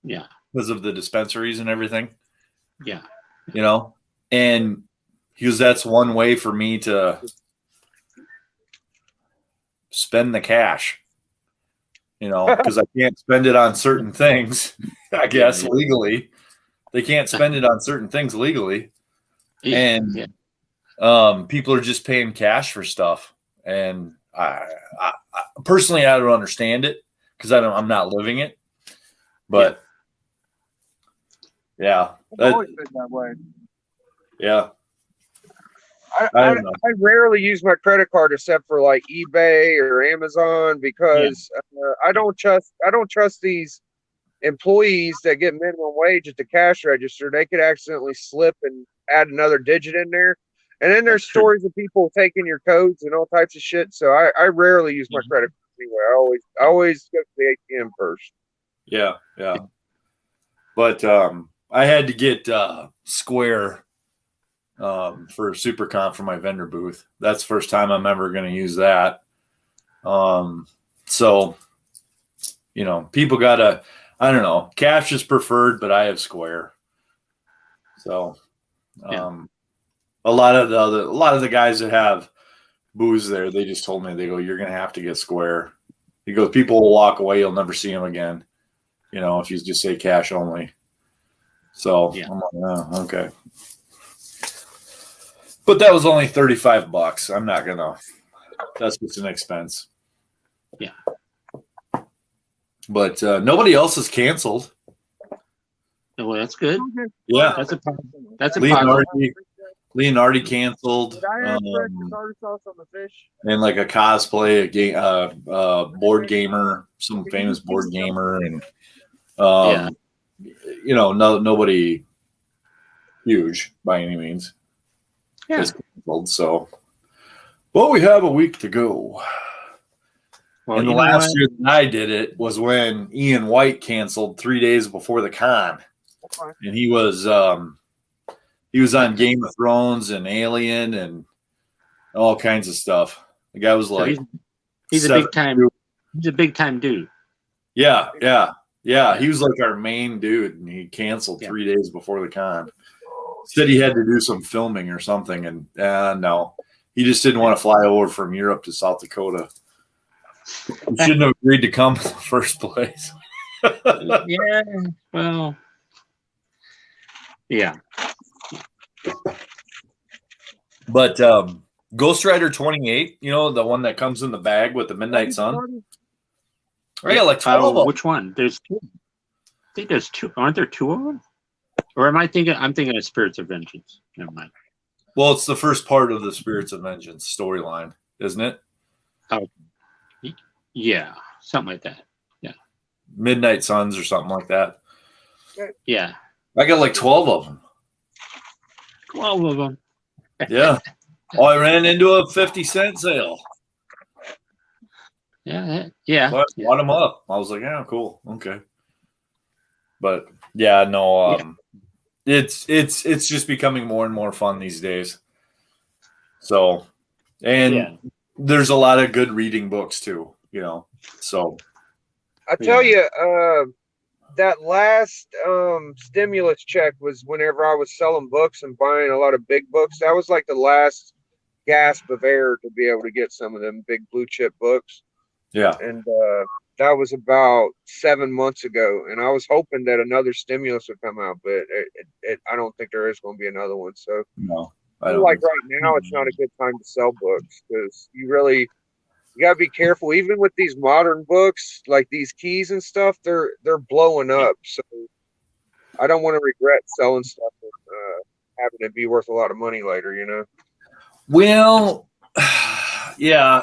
Speaker 1: Yeah,
Speaker 2: because of the dispensaries and everything.
Speaker 1: Yeah,
Speaker 2: and he goes, that's one way for me to spend the cash, because I can't spend it on certain things, I guess, legally. They can't spend it on certain things legally. And people are just paying cash for stuff. And I personally, I don't understand it, because I'm not living it. But yeah,
Speaker 3: I've always been that way.
Speaker 2: Yeah.
Speaker 3: I rarely use my credit card except for like eBay or Amazon, because I don't trust these employees that get minimum wage at the cash register. They could accidentally slip and add another digit in there. And then there's stories of people taking your codes and all types of shit. So I rarely use my credit card anyway. I always go to the ATM first.
Speaker 2: Yeah. But I had to get Square for SuperCon for my vendor booth. That's the first time I'm ever going to use that. So, people gotta, I don't know, cash is preferred, but I have Square. So, a lot of the guys that have booths there, they just told me, they go, you're going to have to get Square. He goes, people will walk away. You'll never see them again. If you just say cash only. So I'm like, oh, okay. But that was only $35. I'm not gonna. That's just an expense.
Speaker 1: Yeah.
Speaker 2: But nobody else is canceled.
Speaker 1: Oh, well, that's good.
Speaker 2: Yeah.
Speaker 1: That's a
Speaker 2: Leonardi canceled.
Speaker 3: Did I have tartar sauce on the fish?
Speaker 2: And like a cosplay, a game, board gamer, some famous board gamer, and nobody huge by any means.
Speaker 1: Yeah.
Speaker 2: Is canceled. So, well, we have a week to go.
Speaker 1: Well,
Speaker 2: and the last year that I did it was when Ian White canceled 3 days before the con, and he was on Game of Thrones and Alien and all kinds of stuff. The guy was like,
Speaker 1: he's a big time. He's a big time dude.
Speaker 2: Yeah. He was like our main dude, and he canceled 3 days before the con. Said he had to do some filming or something, and no, he just didn't want to fly over from Europe to South Dakota. He shouldn't have agreed to come in the first place.
Speaker 1: Yeah, well, yeah.
Speaker 2: But Ghost Rider 28, the one that comes in the bag with the Midnight Sun. I got like 12 of them.
Speaker 1: Which one? There's two. I think there's two. Aren't there two of them? Or am I thinking? I'm thinking of Spirits of Vengeance. Never mind.
Speaker 2: Well, it's the first part of the Spirits of Vengeance storyline, isn't it?
Speaker 1: Oh, yeah, something like that. Yeah,
Speaker 2: Midnight Suns or something like that.
Speaker 1: yeah.
Speaker 2: I got like 12 of them.
Speaker 1: 12 of them.
Speaker 2: Yeah. Oh, I ran into a 50-cent sale.
Speaker 1: Yeah, yeah.
Speaker 2: So I bought them up. I was like, yeah, cool. Okay. But yeah, no, it's just becoming more and more fun these days. So, and there's a lot of good reading books too, you know. So
Speaker 3: I tell you, that last stimulus check was whenever I was selling books and buying a lot of big books. That was like the last gasp of air to be able to get some of them big blue chip books.
Speaker 2: yeah.
Speaker 3: And that was about 7 months ago. And I was hoping that another stimulus would come out, but I don't think there is going to be another one. So
Speaker 2: No,
Speaker 3: I feel like right now it's not a good time to sell books because you got to be careful. Even with these modern books, like these keys and stuff, they're blowing up. So I don't want to regret selling stuff and having it be worth a lot of money later, you know?
Speaker 2: Well, yeah,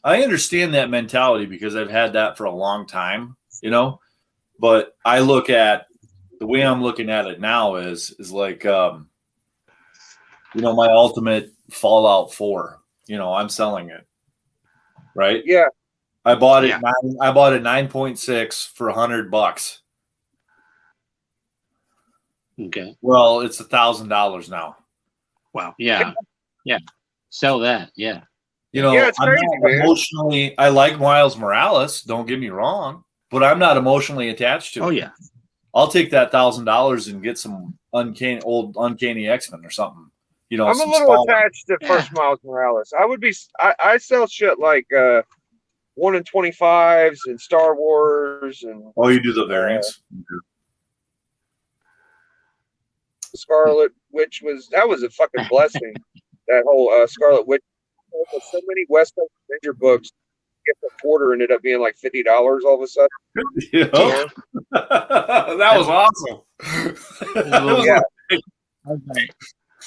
Speaker 2: I understand that mentality because I've had that for a long time, you know. But I look at the way I'm looking at it now is like you know, my ultimate Fallout 4. You know, I'm selling it. Right?
Speaker 3: Yeah.
Speaker 2: I bought it. I bought a 9.6 for $100.
Speaker 1: Okay.
Speaker 2: Well, it's $1,000 now.
Speaker 1: Wow. Yeah. Yeah. Sell that. Yeah.
Speaker 2: You know,
Speaker 3: yeah, it's crazy, man.
Speaker 2: Emotionally, I like Miles Morales. Don't get me wrong, but I'm not emotionally attached to it.
Speaker 1: Oh yeah.
Speaker 2: I'll take that $1,000 and get some uncanny X-Men or something. You know,
Speaker 3: I'm a little attached to first Miles Morales. I sell shit like 1 in 25s and Star Wars and
Speaker 2: you do the variants.
Speaker 3: Scarlet Witch was a fucking blessing. That whole Scarlet Witch. So many West Coast Avenger books. Get the quarter ended up being like $50 all of a sudden.
Speaker 2: Yeah. That was awesome.
Speaker 3: Yeah.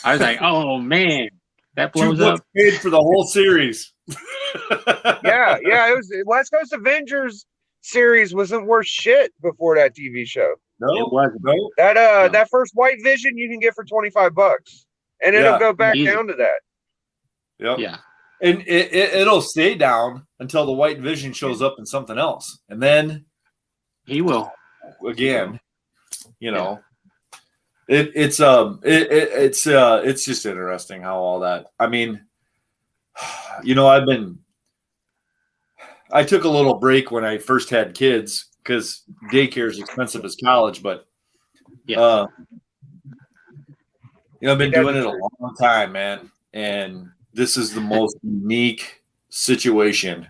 Speaker 1: I was like, oh man, that blows
Speaker 2: 2 books
Speaker 1: up.
Speaker 2: paid for the whole series.
Speaker 3: yeah. It was West Coast Avengers series wasn't worth shit before that TV show.
Speaker 2: No,
Speaker 1: It wasn't.
Speaker 2: No.
Speaker 3: That first White Vision you can get for $25, and it'll go back
Speaker 1: Easy.
Speaker 3: down to that.
Speaker 2: Yep.
Speaker 1: Yeah.
Speaker 2: And it'll stay down until the White Vision shows up in something else, and then
Speaker 1: he will
Speaker 2: again. You know, it's just interesting how all that. I mean, you know, I took a little break when I first had kids because daycare is expensive as college, but you know, I've been doing it a long time, man, and this is the most unique situation.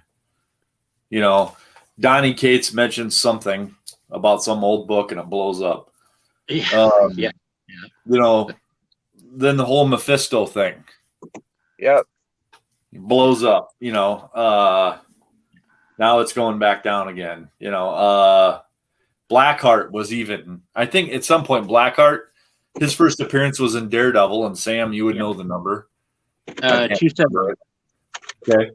Speaker 2: You know, Donnie Cates mentioned something about some old book and it blows up. You know, then the whole Mephisto thing.
Speaker 3: Yep.
Speaker 2: Blows up, you know. Now it's going back down again. You know, Blackheart was even, I think at some point Blackheart, his first appearance was in Daredevil, and Sam, you would know the number.
Speaker 1: 278.
Speaker 2: Okay.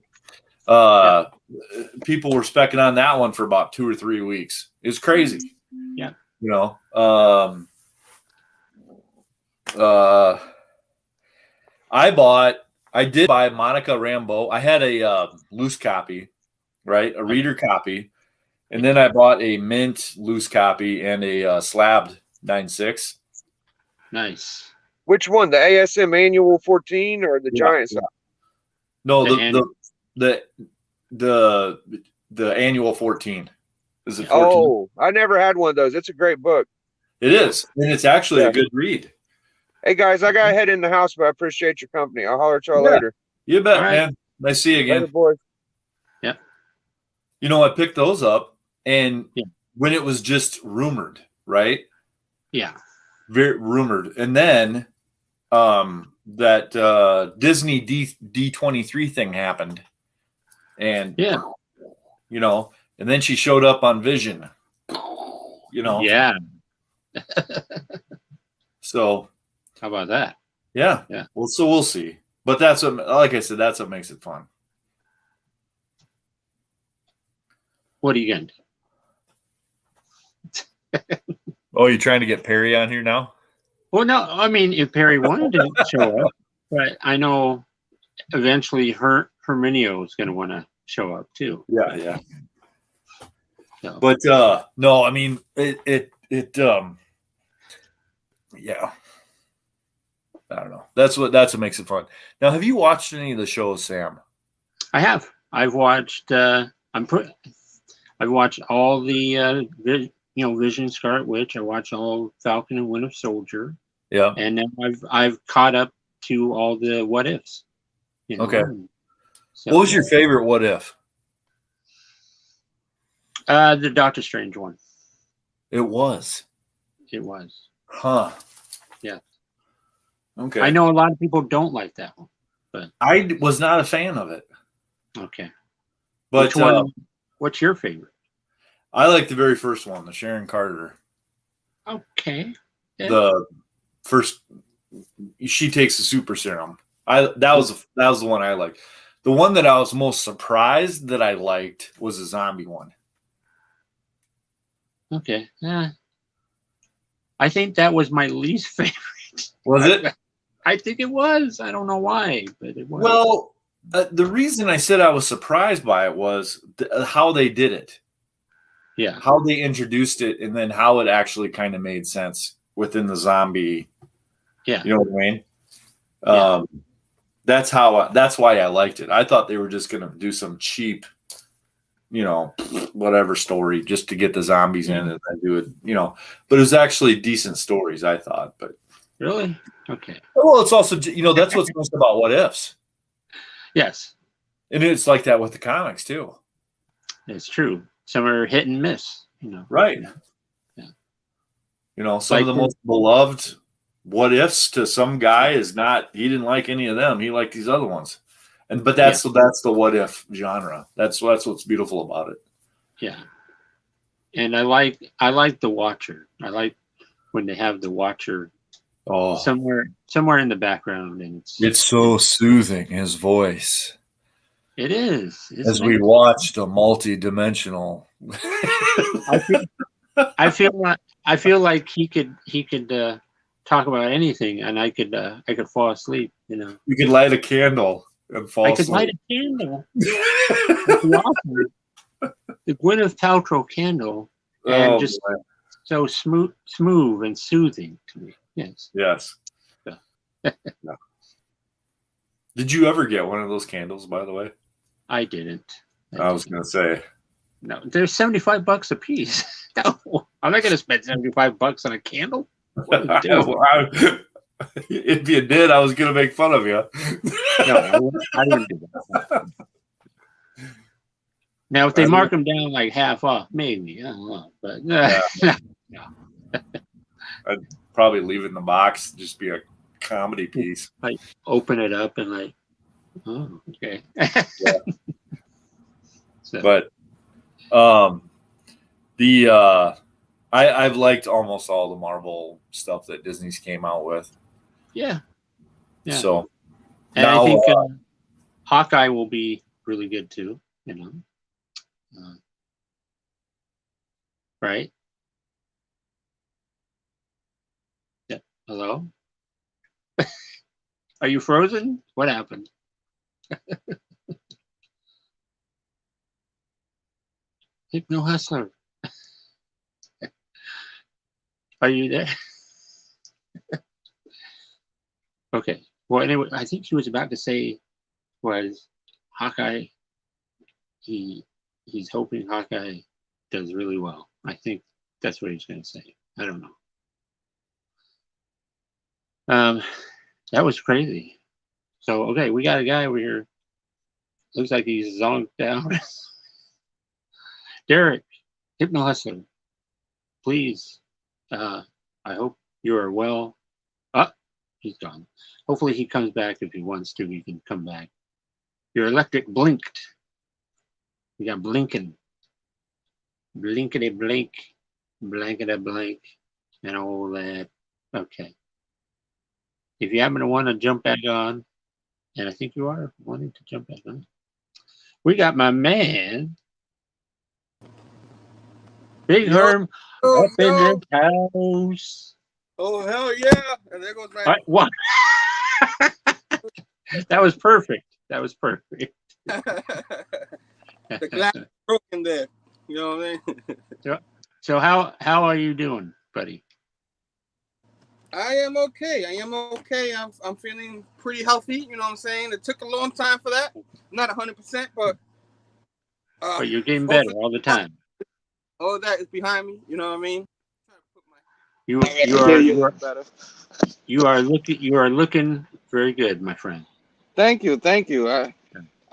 Speaker 2: People were specking on that one for about 2 or 3 weeks. It's crazy.
Speaker 1: Yeah.
Speaker 2: You know, I did buy Monica Rambeau. I had a loose copy, right? A reader copy. And then I bought a mint loose copy and a slabbed 9.6.
Speaker 1: Nice.
Speaker 3: Which one? The ASM Annual 14 or the Giants?
Speaker 2: No, the Annual 14. Is it 14?
Speaker 3: Oh, I never had one of those. It's a great book.
Speaker 2: It is. And it's actually a good read.
Speaker 3: Hey, guys, I got to head in the house, but I appreciate your company. I'll holler at y'all later.
Speaker 2: You bet, man. Nice to see you again.
Speaker 3: Later, boys.
Speaker 1: Yeah.
Speaker 2: You know, I picked those up, and when it was just rumored, right?
Speaker 1: Yeah.
Speaker 2: Very rumored. And then that Disney D23 thing happened. And, you know, And then she showed up on Vision. You know.
Speaker 1: Yeah.
Speaker 2: So
Speaker 1: How about that?
Speaker 2: yeah.
Speaker 1: Yeah.
Speaker 2: Well, so we'll see. But that's what, like I said, that's what makes it fun.
Speaker 1: What are you going to do?
Speaker 2: Oh, you're trying to get Perry on here now?
Speaker 1: Well, no, I mean, if Perry wanted to show up, but I know eventually Herminio is going to want to show up too.
Speaker 2: Yeah.
Speaker 1: So.
Speaker 2: But no, I mean it yeah. I don't know. That's what makes it fun. Now, have you watched any of the shows, Sam?
Speaker 1: I have. I've watched. I've watched all the Vision, Scarlet Witch. I watched all Falcon and Winter Soldier.
Speaker 2: Yeah.
Speaker 1: And then I've caught up to all the what ifs. You know?
Speaker 2: Okay.
Speaker 1: So,
Speaker 2: what was your favorite what if?
Speaker 1: The Doctor Strange one.
Speaker 2: It was.
Speaker 1: It was.
Speaker 2: Huh.
Speaker 1: Yeah.
Speaker 2: Okay.
Speaker 1: I know a lot of people don't like that one, but
Speaker 2: I was not a fan of it.
Speaker 1: Okay.
Speaker 2: But
Speaker 1: which one? What's your favorite?
Speaker 2: I like the very first one, the Sharon Carter.
Speaker 1: Okay. Yeah.
Speaker 2: The first, she takes the super serum. That was the one I liked. The one that I was most surprised that I liked was the zombie one.
Speaker 1: Okay. Yeah. I think that was my least favorite.
Speaker 2: Was it?
Speaker 1: I think it was. I don't know why, but it was.
Speaker 2: Well, the reason I said I was surprised by it was how they did it.
Speaker 1: Yeah.
Speaker 2: How they introduced it, and then how it actually kind of made sense within the zombie.
Speaker 1: Yeah.
Speaker 2: You know what I mean?
Speaker 1: Yeah.
Speaker 2: That's why I liked it. I thought they were just going to do some cheap, whatever story just to get the zombies in and then do it, but it was actually decent stories, I thought. But
Speaker 1: really? Okay.
Speaker 2: Well, it's also, that's what's nice about what ifs.
Speaker 1: Yes.
Speaker 2: And it's like that with the comics too.
Speaker 1: It's true. Some are hit and miss,
Speaker 2: Right.
Speaker 1: Yeah.
Speaker 2: Some of the most beloved what ifs to some guy he didn't like any of them. He liked these other ones. But that's the what if genre. That's what's beautiful about it.
Speaker 1: Yeah. And I like the Watcher. I like when they have the Watcher somewhere in the background, and
Speaker 2: it's so soothing, his voice.
Speaker 1: It is.
Speaker 2: As we watch the multi-dimensional.
Speaker 1: I feel like he could talk about anything, and I could fall asleep. You
Speaker 2: could light a candle and fall asleep.
Speaker 1: I could light a candle. The Gwyneth Paltrow candle, and just so smooth and soothing to me. Yes.
Speaker 2: Yes.
Speaker 1: Yeah.
Speaker 2: Did you ever get one of those candles, by the way?
Speaker 1: I didn't.
Speaker 2: I was going to say.
Speaker 1: No, they're $75 a piece. No, I'm not going to spend $75 on a candle.
Speaker 2: If you did, I was going to make fun of you.
Speaker 1: No, I wouldn't do that. Now, if they mark them down like half off, maybe. I don't know. But no.
Speaker 2: I'd probably leave it in the box, just be a comedy piece.
Speaker 1: Like open it up and like, oh, okay.
Speaker 2: Yeah.
Speaker 1: So.
Speaker 2: But I've liked almost all the Marvel stuff that Disney's came out with.
Speaker 1: Yeah.
Speaker 2: So
Speaker 1: and now, I think Hawkeye will be really good too. Right? Yeah. Hello? Are you frozen? What happened? Hypno Hustler. Are you there? Okay. Well, anyway, I think he was about to say was Hawkeye. He's hoping Hawkeye does really well. I think that's what he's going to say. I don't know. That was crazy. So, okay, we got a guy over here. Looks like he's zonked down. Derek, Hypno Hustler, please. I hope you are well. He's gone. Hopefully he comes back. If he wants to, he can come back. Your electric blinked. We got blinking. Blinkety blink, blankety blank, and all that. Okay. If you happen to want to jump back on, and I think you are wanting to jump back on, we got my man, Big
Speaker 4: Yo,
Speaker 1: Herm,
Speaker 4: yo,
Speaker 1: up in
Speaker 4: yo.
Speaker 1: the house.
Speaker 4: Oh, hell yeah. And there goes my
Speaker 1: What? That was perfect. That was perfect.
Speaker 4: the glass broken there. You know what I mean?
Speaker 1: So how are you doing, buddy?
Speaker 4: I am okay. I'm feeling pretty healthy. You know what I'm saying? It took a long time for that. Not 100%, but
Speaker 1: But you're getting better
Speaker 4: hopefully
Speaker 1: all the time.
Speaker 4: all of that is behind me. You know what I mean?
Speaker 1: You
Speaker 4: Better.
Speaker 1: are looking very good, my friend.
Speaker 3: Thank you.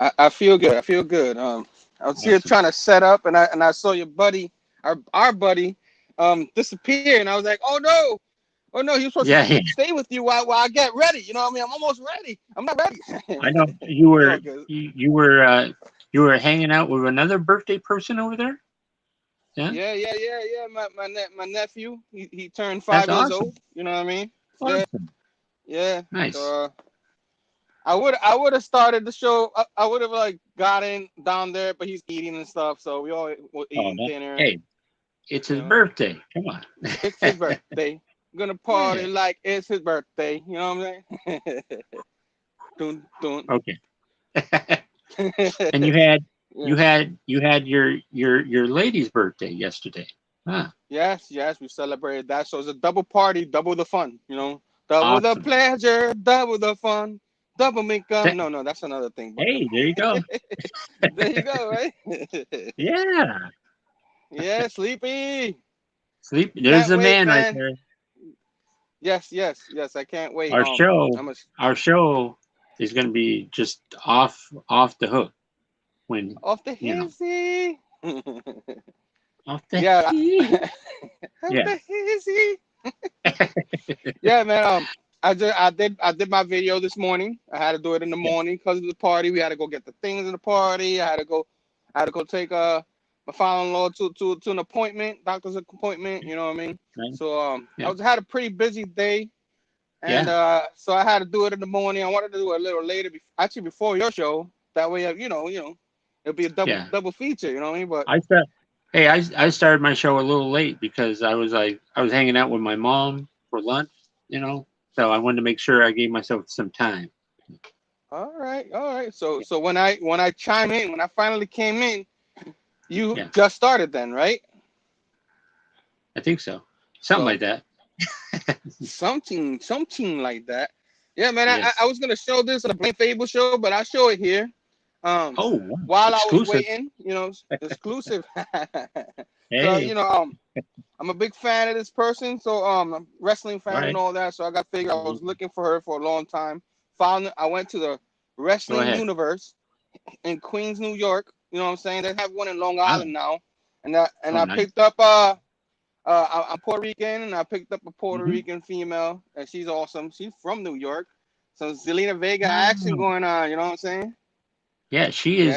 Speaker 3: I feel good. I feel good. I was here
Speaker 1: Awesome.
Speaker 3: trying to set up, and I saw your buddy, our buddy, disappear, and I was like, oh no, he was supposed to stay with you while I get ready. You know what I mean? I'm almost ready. I'm not ready.
Speaker 1: I know you were
Speaker 3: It's all good.
Speaker 1: you were hanging out with another birthday person over there. Yeah.
Speaker 3: Yeah. My nephew, he turned
Speaker 1: That's
Speaker 3: 5 years
Speaker 1: awesome.
Speaker 3: old. You know what I mean?
Speaker 1: Awesome.
Speaker 3: Yeah.
Speaker 1: Nice.
Speaker 3: So, I would have started the show. I would have like gotten down there, but he's eating and stuff. So we all were eating dinner.
Speaker 1: Hey, it's his
Speaker 3: know.
Speaker 1: birthday. Come on.
Speaker 3: It's his birthday. I'm gonna party like it's his birthday. You know what I'm saying? Dun, dun.
Speaker 1: Okay. And you had your lady's birthday yesterday. Huh.
Speaker 3: Yes, we celebrated that. So it's a double party, double the fun. You know, double the
Speaker 1: Awesome.
Speaker 3: pleasure, double the fun, double make up. No, that's another thing. But
Speaker 1: Hey, there you go.
Speaker 3: there you go, right?
Speaker 1: Yeah.
Speaker 3: Yeah, Sleepy.
Speaker 1: Sleep. There's the man right
Speaker 3: man.
Speaker 1: there.
Speaker 3: Yes. I can't wait.
Speaker 1: Our show is going to be just off the hook when
Speaker 3: off the hizzy.
Speaker 1: Off the
Speaker 3: yeah.
Speaker 1: Yeah.
Speaker 3: Yeah, man. I did my video this morning. I had to do it in the morning because of the party. We had to go get the things in the party. I had to go take my father-in-law to an appointment, doctor's appointment. You know what I mean?
Speaker 1: Right.
Speaker 3: So had a pretty busy day, and so I had to do it in the morning. I wanted to do it a little later, before your show. That way, you know, it'll be a double feature. You know what I mean? But
Speaker 1: I started my show a little late because I was hanging out with my mom for lunch. You know, so I wanted to make sure I gave myself some time.
Speaker 3: All right. So when I chime in, when I finally came in, you just started then, right?
Speaker 1: I think so. Something like that.
Speaker 3: something like that. Yeah, man. Yes. I was gonna show this on the Blame Fable show, but I'll show it here.
Speaker 1: Wow.
Speaker 3: While exclusive. I was waiting, you know, exclusive.
Speaker 1: Hey.
Speaker 3: So you know, I'm a big fan of this person. So I'm a wrestling fan and all that. So I got figured I was looking for her for a long time. I went to the Wrestling Universe in Queens, New York. You know what I'm saying? They have one in Long Island now, and I picked up I'm Puerto Rican, and I picked up a Puerto Rican female, and she's awesome. She's from New York, so Zelina Vega action going on. You know what I'm saying?
Speaker 1: Yeah, she is.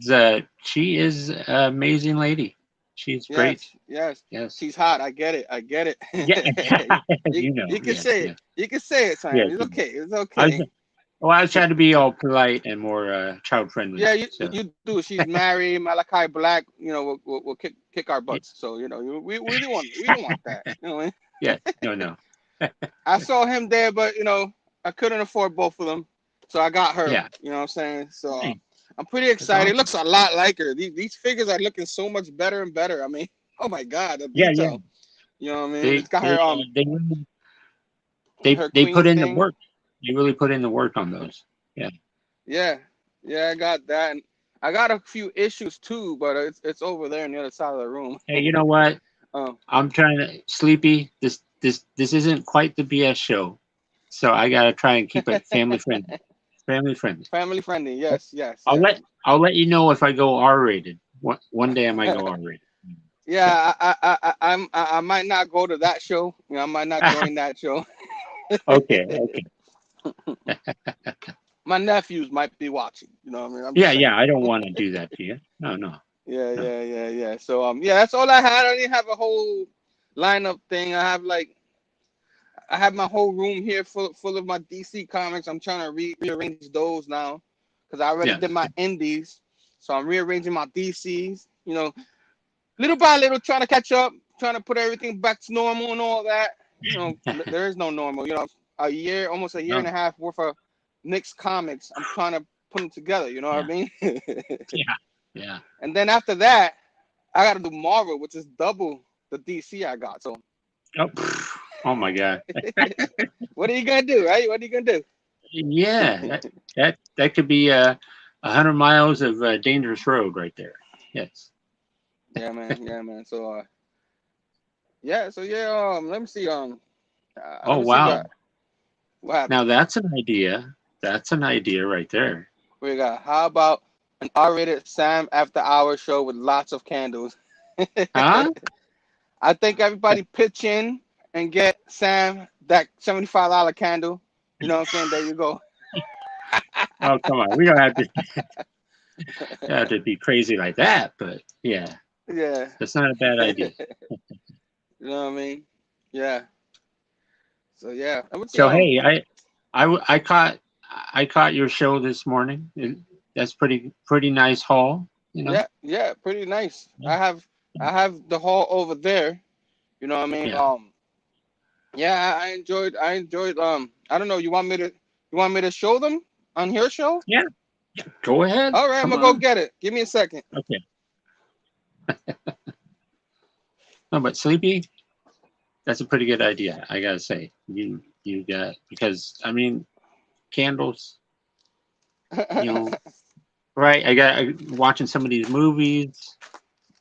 Speaker 1: Yeah. She is an amazing lady. She's great.
Speaker 3: Yes. She's hot. I get it.
Speaker 1: Yeah.
Speaker 3: you can say it. You can say it, Simon. It's okay. It's okay.
Speaker 1: I was trying to be all polite and more child friendly.
Speaker 3: Yeah, you do. She's married. Malachi Black. You know, will kick our butts. So you know, we don't want that. You know what I mean?
Speaker 1: Yeah. No.
Speaker 3: I saw him there, but you know, I couldn't afford both of them, so I got her.
Speaker 1: Yeah.
Speaker 3: You know what I'm saying? So I'm pretty excited. Awesome. It looks a lot like her. These figures are looking so much better and better. I mean, oh my God, the detail. Yeah. You know what I mean? It's got her.
Speaker 1: They put in the work. You really put in the work on those.
Speaker 3: Yeah, I got that. And I got a few issues too, but it's over there on the other side of the room.
Speaker 1: Hey, you know what? I'm trying to Sleepy. This isn't quite the BS show, so I gotta try and keep it family friendly. Family friendly.
Speaker 3: Yes.
Speaker 1: I'll let you know if I go R-rated. One day I might go R-rated.
Speaker 3: Yeah, I might not go to that show. You know, I might not join that show.
Speaker 1: Okay.
Speaker 3: My nephews might be watching. You know what I mean?
Speaker 1: Yeah. I don't want to do that to you. No.
Speaker 4: Yeah. So yeah, that's all I had. I didn't have a whole lineup thing. I have my whole room here full of my DC comics. I'm trying to rearrange those now because I already
Speaker 1: Yeah.
Speaker 4: did my indies, so I'm rearranging my DCs. You know, little by little, trying to catch up, trying to put everything back to normal and all that. You know, there is no normal. You know, almost a year
Speaker 1: No.
Speaker 4: and a half worth of Nick's comics. I'm trying to put them together. You know what I mean?
Speaker 1: Yeah. Yeah.
Speaker 4: And then after that, I got to do Marvel, which is double the DC I got. So,
Speaker 1: Oh, oh my God.
Speaker 4: what are you gonna do, right? What are you gonna do?
Speaker 1: Yeah. That could be 100 miles of dangerous road right there. Yes.
Speaker 4: Yeah, man. So, let me see.
Speaker 1: Oh
Speaker 4: Let me see
Speaker 1: wow.
Speaker 4: what happened.
Speaker 1: Now that's an idea. That's an idea right there.
Speaker 4: We got. How about an R-rated Sam After Hours show with lots of candles?
Speaker 1: Huh?
Speaker 4: I think everybody pitch in and get Sam that $75 candle. You know what I'm saying? There you go.
Speaker 1: Oh come on. We don't have to be crazy like that, but yeah,
Speaker 4: Yeah.
Speaker 1: that's not a bad idea.
Speaker 4: You know what I mean? Yeah. So yeah. I would say,
Speaker 1: So hey, I caught your show this morning. That's pretty nice haul, you know.
Speaker 4: yeah, pretty nice.
Speaker 1: Yeah.
Speaker 4: I have the hall over there. You know what I mean?
Speaker 1: Yeah.
Speaker 4: Yeah, I enjoyed I don't know, you want me to show them on your show?
Speaker 1: Yeah. Go ahead.
Speaker 4: All right, I'm
Speaker 1: Come
Speaker 4: gonna go
Speaker 1: on.
Speaker 4: get it. Give me a second.
Speaker 1: Okay. No, but Sleepy, that's a pretty good idea. I gotta say, you got because I mean, candles. You know, right? I watching some of these movies.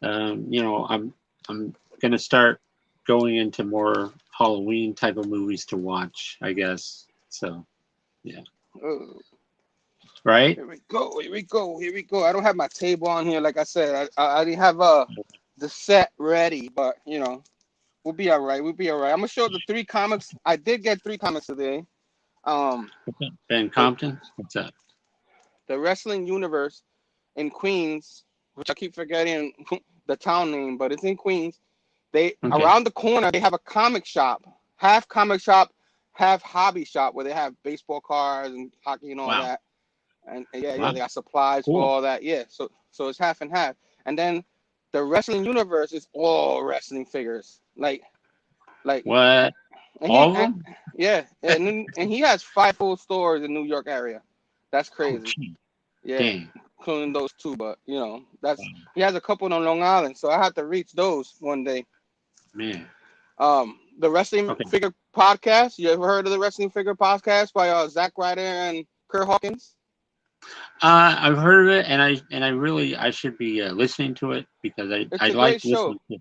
Speaker 1: You know, I'm gonna start going into more Halloween type of movies to watch. I guess so. Yeah.
Speaker 4: Oh,
Speaker 1: Right.
Speaker 4: here we go. I don't have my table on here, like I said. I didn't have the set ready, but you know, we'll be all right. I'm gonna show the 3 comics. I did get 3 comics today. Um,
Speaker 1: Ben
Speaker 4: the
Speaker 1: Compton. What's up?
Speaker 4: the Wrestling Universe in Queens, which I keep forgetting the town name, but it's in Queens. They
Speaker 1: Okay.
Speaker 4: around the corner they have a comic shop, half comic shop, half hobby shop, where they have baseball cards and hockey and all
Speaker 1: Wow.
Speaker 4: that. And yeah,
Speaker 1: Wow.
Speaker 4: they got supplies for
Speaker 1: Cool.
Speaker 4: all that. Yeah, so it's half and half. And then the Wrestling Universe is all wrestling figures, like
Speaker 1: What?
Speaker 4: and
Speaker 1: All of them?
Speaker 4: yeah, and he has 5 full stores in New York area. That's
Speaker 1: Oh,
Speaker 4: crazy.
Speaker 1: gee.
Speaker 4: Yeah,
Speaker 1: Dang.
Speaker 4: including those 2, but you know,
Speaker 1: Wow.
Speaker 4: he has a couple on Long Island, so I have to reach those one day.
Speaker 1: Man.
Speaker 4: The Wrestling
Speaker 1: Okay.
Speaker 4: Figure Podcast. You ever heard of the Wrestling Figure Podcast by Zack Ryder and Kurt Hawkins?
Speaker 1: I've heard of it, and I really I should be listening to it because
Speaker 4: It's
Speaker 1: I
Speaker 4: a
Speaker 1: like
Speaker 4: great show.
Speaker 1: listening to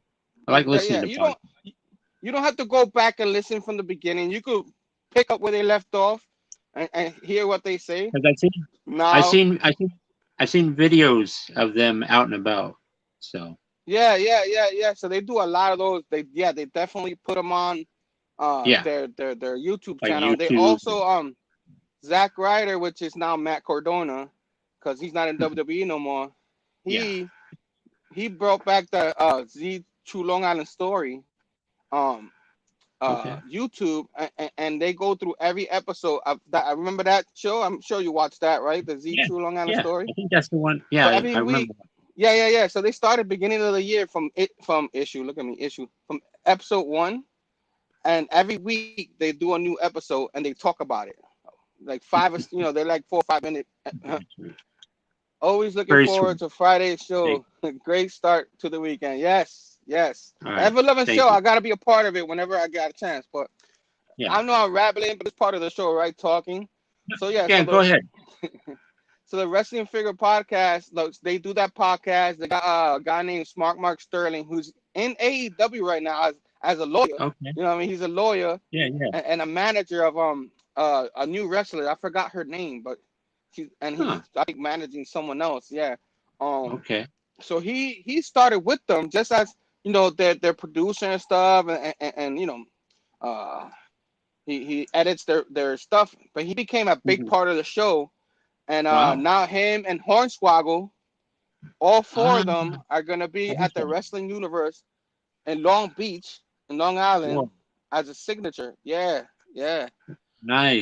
Speaker 1: I like listening
Speaker 4: Yeah.
Speaker 1: to podcasts.
Speaker 4: You don't have to go back and listen from the beginning. You could pick up where they left off and hear what they say.
Speaker 1: Because I
Speaker 4: Now,
Speaker 1: seen I think I've seen videos of them out and about. So
Speaker 4: yeah. So they do a lot of those. They definitely put them on
Speaker 1: yeah,
Speaker 4: their YouTube
Speaker 1: like
Speaker 4: channel. They
Speaker 1: YouTube.
Speaker 4: also Zack Ryder, which is now Matt Cardona, because he's not in WWE no more.
Speaker 1: Yeah.
Speaker 4: He brought back the Z True Long Island Story
Speaker 1: Okay.
Speaker 4: YouTube, and they go through every episode of that. I remember that show. I'm sure you watched that, right? The Z
Speaker 1: Yeah.
Speaker 4: True Long Island
Speaker 1: Yeah.
Speaker 4: Story.
Speaker 1: I think that's the one.
Speaker 4: So
Speaker 1: Yeah,
Speaker 4: every
Speaker 1: I
Speaker 4: week,
Speaker 1: remember.
Speaker 4: yeah. So they started beginning of the year from issue. Look at me, issue from episode 1, and every week they do a new episode and they talk about it. Like 5, they're like 4 or 5 minutes. Always looking
Speaker 1: Very
Speaker 4: forward
Speaker 1: sweet.
Speaker 4: to Friday's
Speaker 1: Thank,
Speaker 4: show. Great start to the weekend. Yes.
Speaker 1: all right.
Speaker 4: Ever Lovin'
Speaker 1: Thank
Speaker 4: show.
Speaker 1: you.
Speaker 4: I gotta be a part of it whenever I got a chance. But
Speaker 1: Yeah.
Speaker 4: I know I'm rambling, but it's part of the show, right? Talking. So yeah.
Speaker 1: Yeah. Go ahead.
Speaker 4: So the Wrestling Figure Podcast, look, they do that podcast. They got a guy named Smart Mark Sterling who's in AEW right now as a lawyer.
Speaker 1: Okay.
Speaker 4: You know what I mean? He's a lawyer
Speaker 1: Yeah. Yeah.
Speaker 4: and a manager of a new wrestler. I forgot her name, but he's
Speaker 1: Huh.
Speaker 4: I think managing someone else. Yeah.
Speaker 1: Okay.
Speaker 4: So he started with them just as their producer and stuff, and he edits their stuff, but he became a big
Speaker 1: Mhm.
Speaker 4: part of the show. And
Speaker 1: Wow.
Speaker 4: now him and Hornswoggle, All four
Speaker 1: Ah,
Speaker 4: of them are gonna be
Speaker 1: that's
Speaker 4: at the
Speaker 1: right.
Speaker 4: Wrestling Universe in Long Beach, in Long Island,
Speaker 1: Whoa,
Speaker 4: as a signature. Yeah, yeah.
Speaker 1: nice.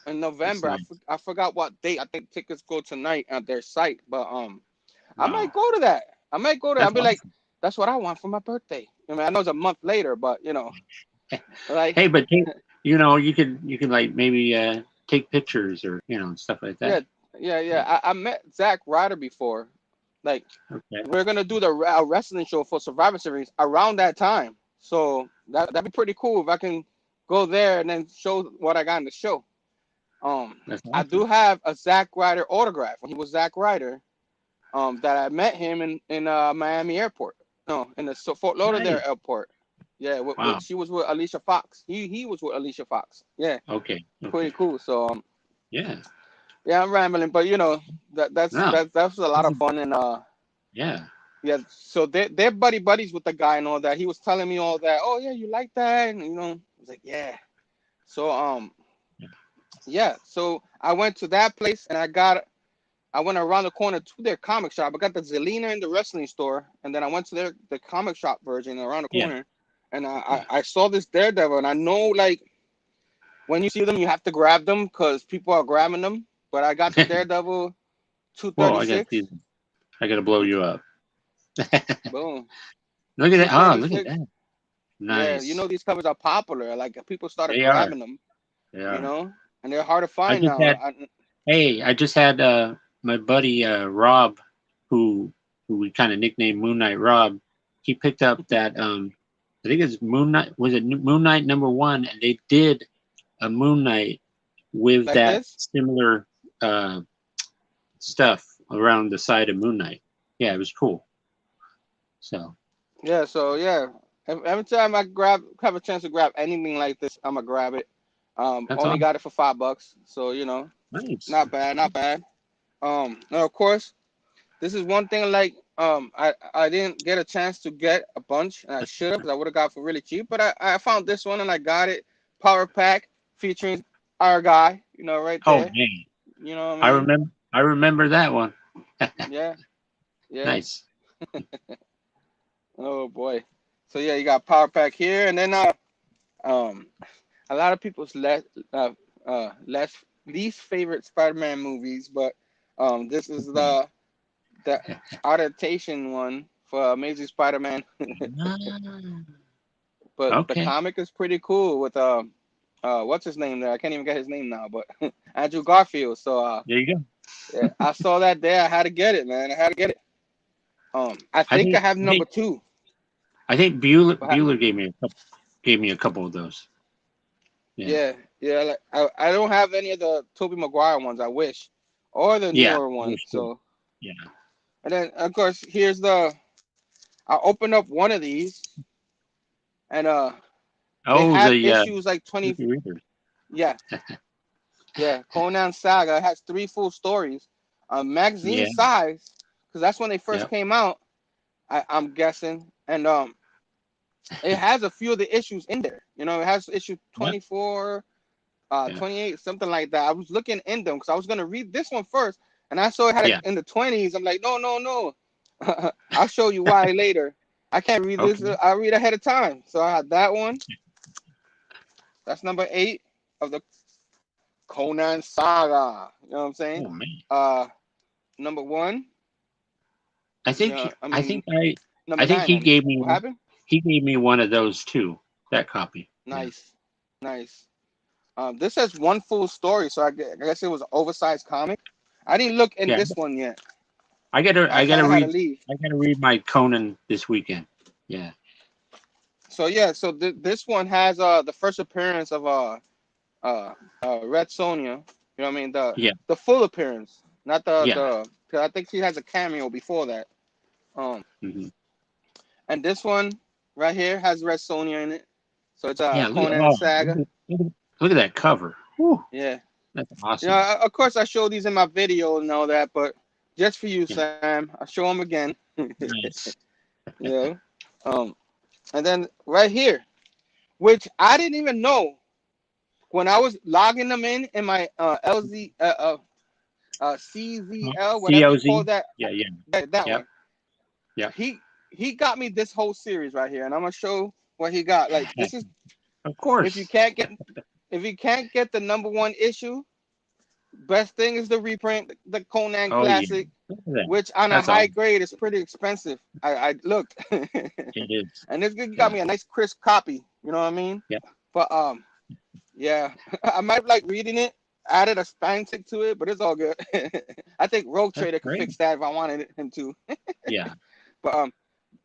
Speaker 4: In
Speaker 1: That's
Speaker 4: November,
Speaker 1: nice.
Speaker 4: I forgot what date. I think tickets go tonight at their site, but I might
Speaker 1: Wow,
Speaker 4: go to that. I might go to. I'll
Speaker 1: that's
Speaker 4: be like,
Speaker 1: awesome.
Speaker 4: that's what I want for my birthday. I mean, I know it's a month later, but like,
Speaker 1: Hey, but you can like maybe take pictures or stuff like
Speaker 4: yeah,
Speaker 1: that.
Speaker 4: yeah. I met Zack Ryder before. Like,
Speaker 1: Okay.
Speaker 4: we're gonna do the wrestling show for Survivor Series around that time, so that'd be pretty cool if I can go there and then show what I got in the show.
Speaker 1: That's
Speaker 4: I do
Speaker 1: awesome.
Speaker 4: have a Zack Ryder autograph when he was Zack Ryder. That I met him in Miami Airport. No, in the Fort Lauderdale
Speaker 1: Nice.
Speaker 4: Airport. Yeah,
Speaker 1: Wow.
Speaker 4: she was with Alicia Fox. He was with Alicia Fox. Yeah,
Speaker 1: Okay.
Speaker 4: pretty
Speaker 1: Okay.
Speaker 4: cool. So
Speaker 1: Yeah.
Speaker 4: yeah, I'm rambling, but
Speaker 1: No.
Speaker 4: that's a lot
Speaker 1: This
Speaker 4: of
Speaker 1: is,
Speaker 4: fun and
Speaker 1: yeah.
Speaker 4: yeah. So they're buddies with the guy and all that. He was telling me all that. Oh yeah, you like that? And I was like, yeah. So yeah. So I went to that place and I went around the corner to their comic shop. I got the Zelina in the wrestling store, and then I went to the comic shop version around the
Speaker 1: Yeah.
Speaker 4: corner, and
Speaker 1: Yeah.
Speaker 4: I saw this Daredevil, and I know like when you see them, you have to grab them because people are grabbing them. But I got the Daredevil
Speaker 1: Whoa! I got these.
Speaker 4: 236.
Speaker 1: I got to blow you up.
Speaker 4: Boom,
Speaker 1: Look at that. Oh, look at
Speaker 4: 236.
Speaker 1: that.
Speaker 4: Yeah,
Speaker 1: Nice.
Speaker 4: these covers are popular. Like people started
Speaker 1: They are.
Speaker 4: grabbing them,
Speaker 1: They are.
Speaker 4: and they're hard to
Speaker 1: I
Speaker 4: find
Speaker 1: just
Speaker 4: now.
Speaker 1: had. Hey, I just had my buddy Rob, who we kind of nicknamed Moon Knight Rob. He picked up that I think it's Moon Knight. Was it Moon Knight #1? And they did a Moon Knight with
Speaker 4: Like
Speaker 1: that
Speaker 4: this.
Speaker 1: similar uh, stuff around the side of Moon Knight. Yeah, it was cool. So
Speaker 4: Yeah, so yeah. Every time I have a chance to grab anything like this, I'm gonna grab it.
Speaker 1: that's
Speaker 4: Only
Speaker 1: awesome.
Speaker 4: got it for $5, so
Speaker 1: Nice.
Speaker 4: not bad, not bad. Now of course, this is one thing like I didn't get a chance to get a bunch, and I should have, because I would have got it for really cheap. But I found this one and I got it. Power pack featuring our guy, right
Speaker 1: Oh
Speaker 4: there.
Speaker 1: man,
Speaker 4: You know what I
Speaker 1: I
Speaker 4: mean?
Speaker 1: remember. I remember that one.
Speaker 4: Yeah, yeah.
Speaker 1: Nice.
Speaker 4: Oh boy. So yeah, you got power pack here, and then um a lot of people's less least favorite Spider-Man movies, but this is the adaptation one for Amazing Spider-Man.
Speaker 1: Ah,
Speaker 4: But the
Speaker 1: okay.
Speaker 4: comic is pretty cool with what's his name there? I can't even get his name now, but Andrew Garfield. So
Speaker 1: There you go.
Speaker 4: yeah, I saw that there. I had to get it, man. I had to get it. I
Speaker 1: I
Speaker 4: think I
Speaker 1: think.
Speaker 4: have
Speaker 1: I
Speaker 4: number
Speaker 1: think.
Speaker 4: two.
Speaker 1: I think Bueller,
Speaker 4: What happened?
Speaker 1: Bueller gave me a couple of those. Yeah.
Speaker 4: Yeah, yeah. Like, I don't have any of the Tobey Maguire ones. I wish, or the
Speaker 1: Yeah.
Speaker 4: newer ones.
Speaker 1: Those two.
Speaker 4: So
Speaker 1: Yeah.
Speaker 4: and then of course here's the. I opened up one of these and they
Speaker 1: Oh,
Speaker 4: have
Speaker 1: the
Speaker 4: issues like 20.
Speaker 1: Sleepy Reaper.
Speaker 4: Yeah, yeah. Conan Saga has 3 full stories, magazine
Speaker 1: Yeah.
Speaker 4: size, because that's when they first
Speaker 1: Yep.
Speaker 4: came out. I'm guessing, and it has a few of the issues in there. It has issue
Speaker 1: Yep.
Speaker 4: 24,
Speaker 1: Yeah.
Speaker 4: 28, something like that. I was looking in them because I was gonna read this one first, and I saw it had it
Speaker 1: Yeah.
Speaker 4: in the 20s. I'm like, no, no, no. I'll show you why later. I can't read this.
Speaker 1: Okay.
Speaker 4: I read ahead of time. So I had that one. That's number 8 of the Conan Saga. You know what I'm saying?
Speaker 1: Oh man.
Speaker 4: Uh, number 1.
Speaker 1: I think.
Speaker 4: Yeah, I
Speaker 1: I
Speaker 4: mean
Speaker 1: think. I.
Speaker 4: number
Speaker 1: I think
Speaker 4: 9.
Speaker 1: he
Speaker 4: I mean,
Speaker 1: gave
Speaker 4: what
Speaker 1: me.
Speaker 4: happened?
Speaker 1: He gave me one of those too. That copy. Yeah.
Speaker 4: Nice, nice. This has one full story, so I guess it was an oversized comic. I didn't look in
Speaker 1: Yeah.
Speaker 4: this one yet.
Speaker 1: I gotta.
Speaker 4: I
Speaker 1: I gotta
Speaker 4: kind of had to
Speaker 1: read.
Speaker 4: leave.
Speaker 1: I gotta read my Conan this weekend. Yeah.
Speaker 4: So yeah, so this one has the first appearance of Red Sonja. You know what I mean?
Speaker 1: Yeah.
Speaker 4: The full appearance, not
Speaker 1: Yeah.
Speaker 4: cause I think she has a cameo before that.
Speaker 1: Hmm.
Speaker 4: And this one right here has Red Sonja in it. So it's
Speaker 1: Yeah. Look at.
Speaker 4: Conan
Speaker 1: Oh.
Speaker 4: Saga.
Speaker 1: Look at that cover. Whew,
Speaker 4: Yeah.
Speaker 1: that's awesome.
Speaker 4: Of course I show these in my video and all that, but just for you,
Speaker 1: Yeah.
Speaker 4: Sam, I show them again.
Speaker 1: Nice.
Speaker 4: Yeah. Um, and then right here, which I didn't even know when I was logging them in my LZ CZL, whatever you
Speaker 1: COZ.
Speaker 4: call that.
Speaker 1: Yeah, yeah,
Speaker 4: That
Speaker 1: Yep.
Speaker 4: one.
Speaker 1: Yep.
Speaker 4: He got me this whole series right here, and I'm gonna show what he got. Like this is
Speaker 1: of course.
Speaker 4: if you can't get the #1 issue, best thing is the reprint, the Conan
Speaker 1: Oh yeah,
Speaker 4: Classic,
Speaker 1: look at that.
Speaker 4: which on a
Speaker 1: That's
Speaker 4: high
Speaker 1: awesome.
Speaker 4: grade is pretty expensive. I looked,
Speaker 1: It is.
Speaker 4: and this got
Speaker 1: Yeah.
Speaker 4: me a nice crisp copy. You know what I mean?
Speaker 1: Yeah.
Speaker 4: But yeah, I might like reading it. Added a spine tick to it, but it's all good. I think Rogue
Speaker 1: That's
Speaker 4: Trader could
Speaker 1: great.
Speaker 4: fix that if I wanted him to.
Speaker 1: Yeah.
Speaker 4: But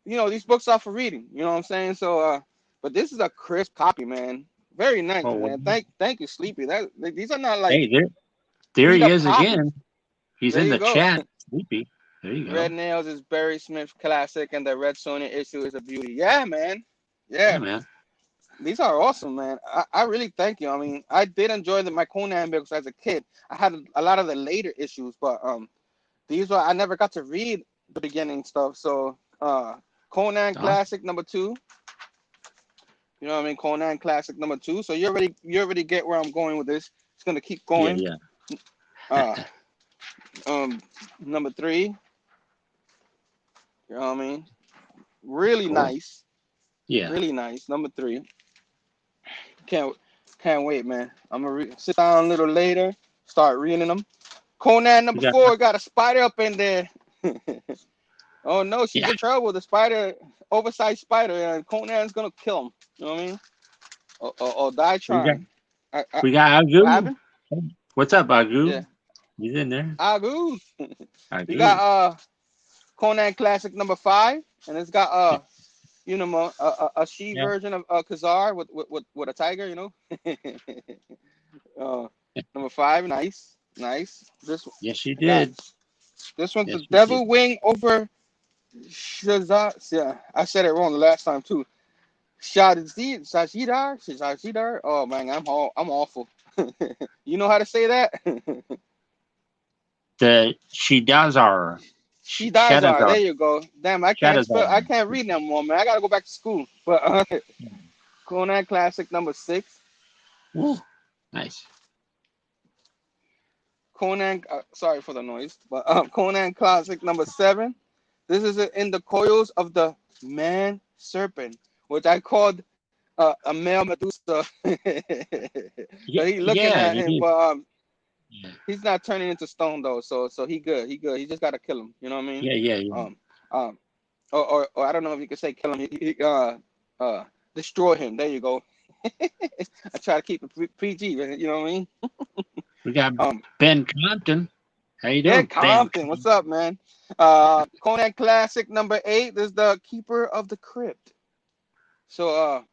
Speaker 4: you know, these books are for reading. You know what I'm saying? So but this is a crisp copy, man. Very nice,
Speaker 1: Oh,
Speaker 4: man. Thank you, Sleepy. These are not like
Speaker 1: hey, there
Speaker 4: beat
Speaker 1: he
Speaker 4: up
Speaker 1: is
Speaker 4: copies.
Speaker 1: again. He's
Speaker 4: There
Speaker 1: in
Speaker 4: you
Speaker 1: the
Speaker 4: go.
Speaker 1: chat. Sleepy. There you
Speaker 4: Red
Speaker 1: go.
Speaker 4: Nails is Barry Smith classic, and the Red Sonja issue is a beauty. Yeah, man.
Speaker 1: Yeah,
Speaker 4: Yeah,
Speaker 1: man.
Speaker 4: these are awesome, man. I really thank you. I mean, I did enjoy my Conan books as a kid. I had a lot of the later issues, but these were I never got to read the beginning stuff. So Conan
Speaker 1: Awesome.
Speaker 4: Classic #2. You know what I mean? Conan Classic #2. So you already get where I'm going with this. It's gonna keep
Speaker 1: Yeah,
Speaker 4: going.
Speaker 1: yeah.
Speaker 4: #3. You know what I mean? Really
Speaker 1: Cool.
Speaker 4: nice.
Speaker 1: Yeah.
Speaker 4: Really nice. #3. Can't wait, man. I'm gonna sit down a little later, start reading them. Conan
Speaker 1: We got
Speaker 4: #4 got a spider up in there. Oh no, she's
Speaker 1: yeah.
Speaker 4: in trouble. The spider, oversized spider, and Conan's gonna kill him. You know what I mean? Or die
Speaker 1: We got
Speaker 4: trying.
Speaker 1: we got
Speaker 4: What
Speaker 1: Agu.
Speaker 4: happened?
Speaker 1: What's up, Agu?
Speaker 4: Yeah.
Speaker 1: He's in there.
Speaker 4: Agu. We
Speaker 1: Agu.
Speaker 4: got Conan Classic #5, and it's got you know a she
Speaker 1: Yeah.
Speaker 4: version of Khazar with a tiger. You know. #5, nice.
Speaker 1: Yes, she
Speaker 4: I got
Speaker 1: did.
Speaker 4: this one's
Speaker 1: Yes,
Speaker 4: the
Speaker 1: she
Speaker 4: Devil
Speaker 1: did.
Speaker 4: Wing over Shazar. Yeah, I said it wrong the last time too. Shazidar. Oh man, I'm awful. You know how to say that?
Speaker 1: Shadazar.
Speaker 4: Shidazar. There you go. Damn, I can't spell. I
Speaker 1: Shadazar.
Speaker 4: can't read no more, man. I gotta go back to school. But Conan Classic #6.
Speaker 1: Woo. Nice.
Speaker 4: Conan. Sorry for the noise, but Conan Classic #7. This is in the coils of the man serpent, which I called a male Medusa. So he looking
Speaker 1: Yeah,
Speaker 4: at
Speaker 1: he
Speaker 4: him,
Speaker 1: did.
Speaker 4: but
Speaker 1: Yeah,
Speaker 4: he's not turning into stone though. So he good. He good. He just gotta kill him. You know what I mean?
Speaker 1: yeah.
Speaker 4: Um, or I don't know if you could say kill him. Destroy him. There you go. I try to keep it PG. You know what I mean?
Speaker 1: We got
Speaker 4: Um,
Speaker 1: Ben Compton. How you
Speaker 4: Ben
Speaker 1: doing, Ben?
Speaker 4: Compton. What's up, man? Conan Classic #8 is the Keeper of the Crypt. So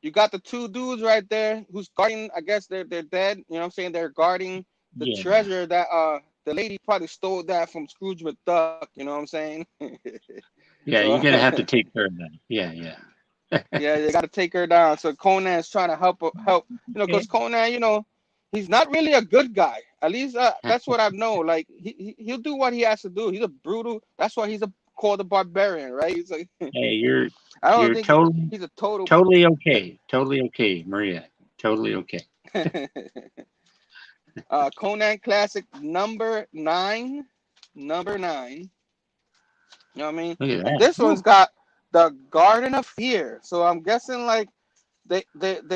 Speaker 4: you got the two dudes right there who's guarding. I guess they're dead. You know what I'm saying? They're guarding the
Speaker 1: Yeah,
Speaker 4: treasure that the lady probably stole that from Scrooge McDuck. You know what I'm saying?
Speaker 1: yeah.
Speaker 4: So
Speaker 1: You're gonna have to take care of that. Yeah.
Speaker 4: yeah, they got to take her down. So Conan is trying to help. You know,
Speaker 1: Okay.
Speaker 4: because Conan, you know, he's not really a good guy. At least that's what I know. Like he'll do what he has to do. He's a brutal. That's why he's called a barbarian, right? He's like,
Speaker 1: Hey,
Speaker 4: I don't
Speaker 1: you're
Speaker 4: think
Speaker 1: totally
Speaker 4: he's a total.
Speaker 1: totally okay. Totally okay, Maria. Totally okay.
Speaker 4: Conan Classic #9. #9. You know what I mean?
Speaker 1: Look at
Speaker 4: And
Speaker 1: that.
Speaker 4: this one's got the Garden of Fear. So I'm guessing like they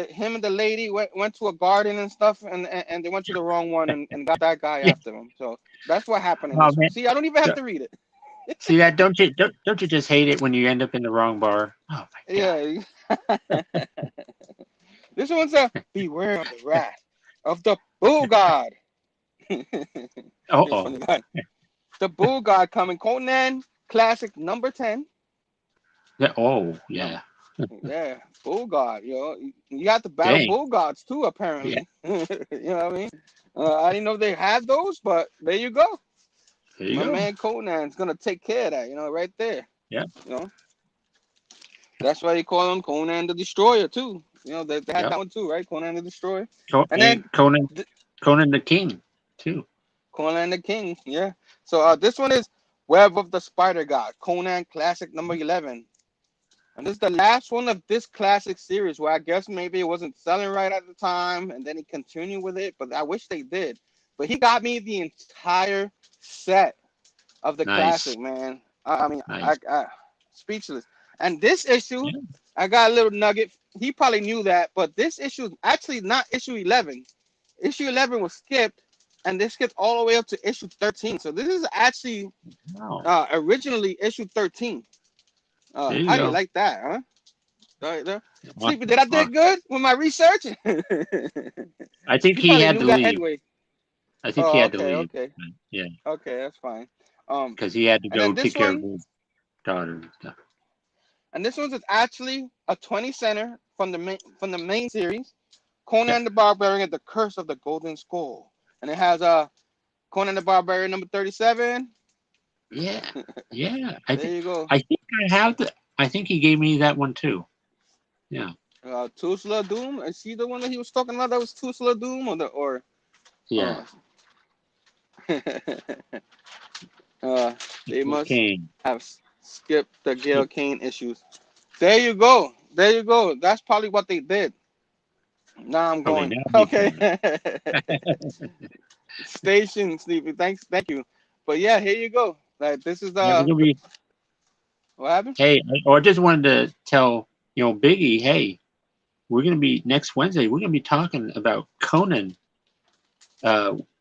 Speaker 4: him and the lady went to a garden and stuff, and they went to the wrong one and got that guy
Speaker 1: Yeah.
Speaker 4: after him. So that's what happened in
Speaker 1: Oh
Speaker 4: this one.
Speaker 1: man.
Speaker 4: See, I don't even have to read it.
Speaker 1: See that? Don't you just hate it when you end up in the wrong bar? Oh my god.
Speaker 4: Yeah. This one's a beware of the wrath of the bull god.
Speaker 1: Oh.
Speaker 4: From the guy. The bull god coming. Conan Classic #10.
Speaker 1: Yeah. Oh yeah.
Speaker 4: Yeah, bull god. You know, you got the battle
Speaker 1: Dang.
Speaker 4: bull gods too.
Speaker 1: Yeah.
Speaker 4: Apparently, you know what I mean. I didn't know they had those, but there you go.
Speaker 1: There you
Speaker 4: My
Speaker 1: go.
Speaker 4: man Conan's gonna take care of that. You know, right there.
Speaker 1: Yeah.
Speaker 4: You know, that's why they call him Conan the Destroyer too. You know, they had
Speaker 1: Yep.
Speaker 4: that one too, right? Conan the Destroyer. And then
Speaker 1: Conan the King too.
Speaker 4: Conan the King. Yeah. So this one is Web of the Spider God. Conan Classic #11. And this is the last one of this classic series where I guess maybe it wasn't selling right at the time, and then he continued with it. But I wish they did. but he got me the entire set of the
Speaker 1: Nice.
Speaker 4: classic, man. I mean,
Speaker 1: Nice.
Speaker 4: I speechless. And this issue,
Speaker 1: Yeah.
Speaker 4: I got a little nugget. He probably knew that, but this issue is actually not issue 11. Issue 11 was skipped, and they skipped all the way up to issue 13. So this is actually
Speaker 1: Wow.
Speaker 4: originally issue 13.
Speaker 1: There you
Speaker 4: How do you
Speaker 1: go.
Speaker 4: like that, huh? Right there.
Speaker 1: Awesome.
Speaker 4: Sleepy, did I do good with my research?
Speaker 1: I think
Speaker 4: You
Speaker 1: he
Speaker 4: probably
Speaker 1: had
Speaker 4: knew
Speaker 1: to
Speaker 4: that
Speaker 1: leave.
Speaker 4: anyway.
Speaker 1: I think he
Speaker 4: Oh,
Speaker 1: had to
Speaker 4: okay,
Speaker 1: leave.
Speaker 4: okay,
Speaker 1: Yeah,
Speaker 4: okay, that's fine.
Speaker 1: because he had to
Speaker 4: And
Speaker 1: go
Speaker 4: then this
Speaker 1: take care of
Speaker 4: one,
Speaker 1: his daughter and stuff.
Speaker 4: and this one's actually a 20 center from the main series,
Speaker 1: Yeah.
Speaker 4: Conan the Barbarian: The Curse of the Golden Skull, and it has Conan the Barbarian number 37.
Speaker 1: Yeah. Yeah.
Speaker 4: There you go.
Speaker 1: I think I have the. I think he gave me that one too. Yeah.
Speaker 4: Tusla Doom. Is he the one that he was talking about? That was Tusla Doom, or
Speaker 1: Yeah.
Speaker 4: they must
Speaker 1: Kane.
Speaker 4: have skipped the Gail Kane issues. There you go. There you go. That's probably what they did. Now I'm going.
Speaker 1: now
Speaker 4: Okay. Station Sleepy. Thank you. But yeah, here you go. Like this is
Speaker 1: Yeah, we're gonna be.
Speaker 4: what happened?
Speaker 1: Hey, I just wanted to tell Biggie. Hey, we're gonna be next Wednesday. We're gonna be talking about Conan,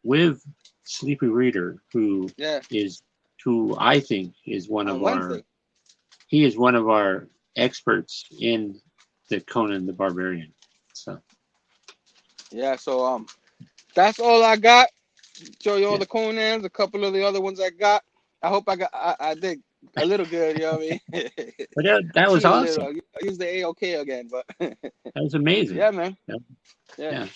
Speaker 1: with Sleepy Reader, who I think is one
Speaker 4: On
Speaker 1: of
Speaker 4: Wednesday.
Speaker 1: he is one of our experts in the Conan the Barbarian. So
Speaker 4: Yeah, so that's all I got. Show you all
Speaker 1: Yeah.
Speaker 4: the Conans, a couple of the other ones I got. I hope I did a little good, you know what I mean?
Speaker 1: but that was
Speaker 4: Cheat a
Speaker 1: awesome.
Speaker 4: little. I used the AOK again, but
Speaker 1: That was amazing.
Speaker 4: yeah, man.
Speaker 1: Yeah.
Speaker 4: Yeah.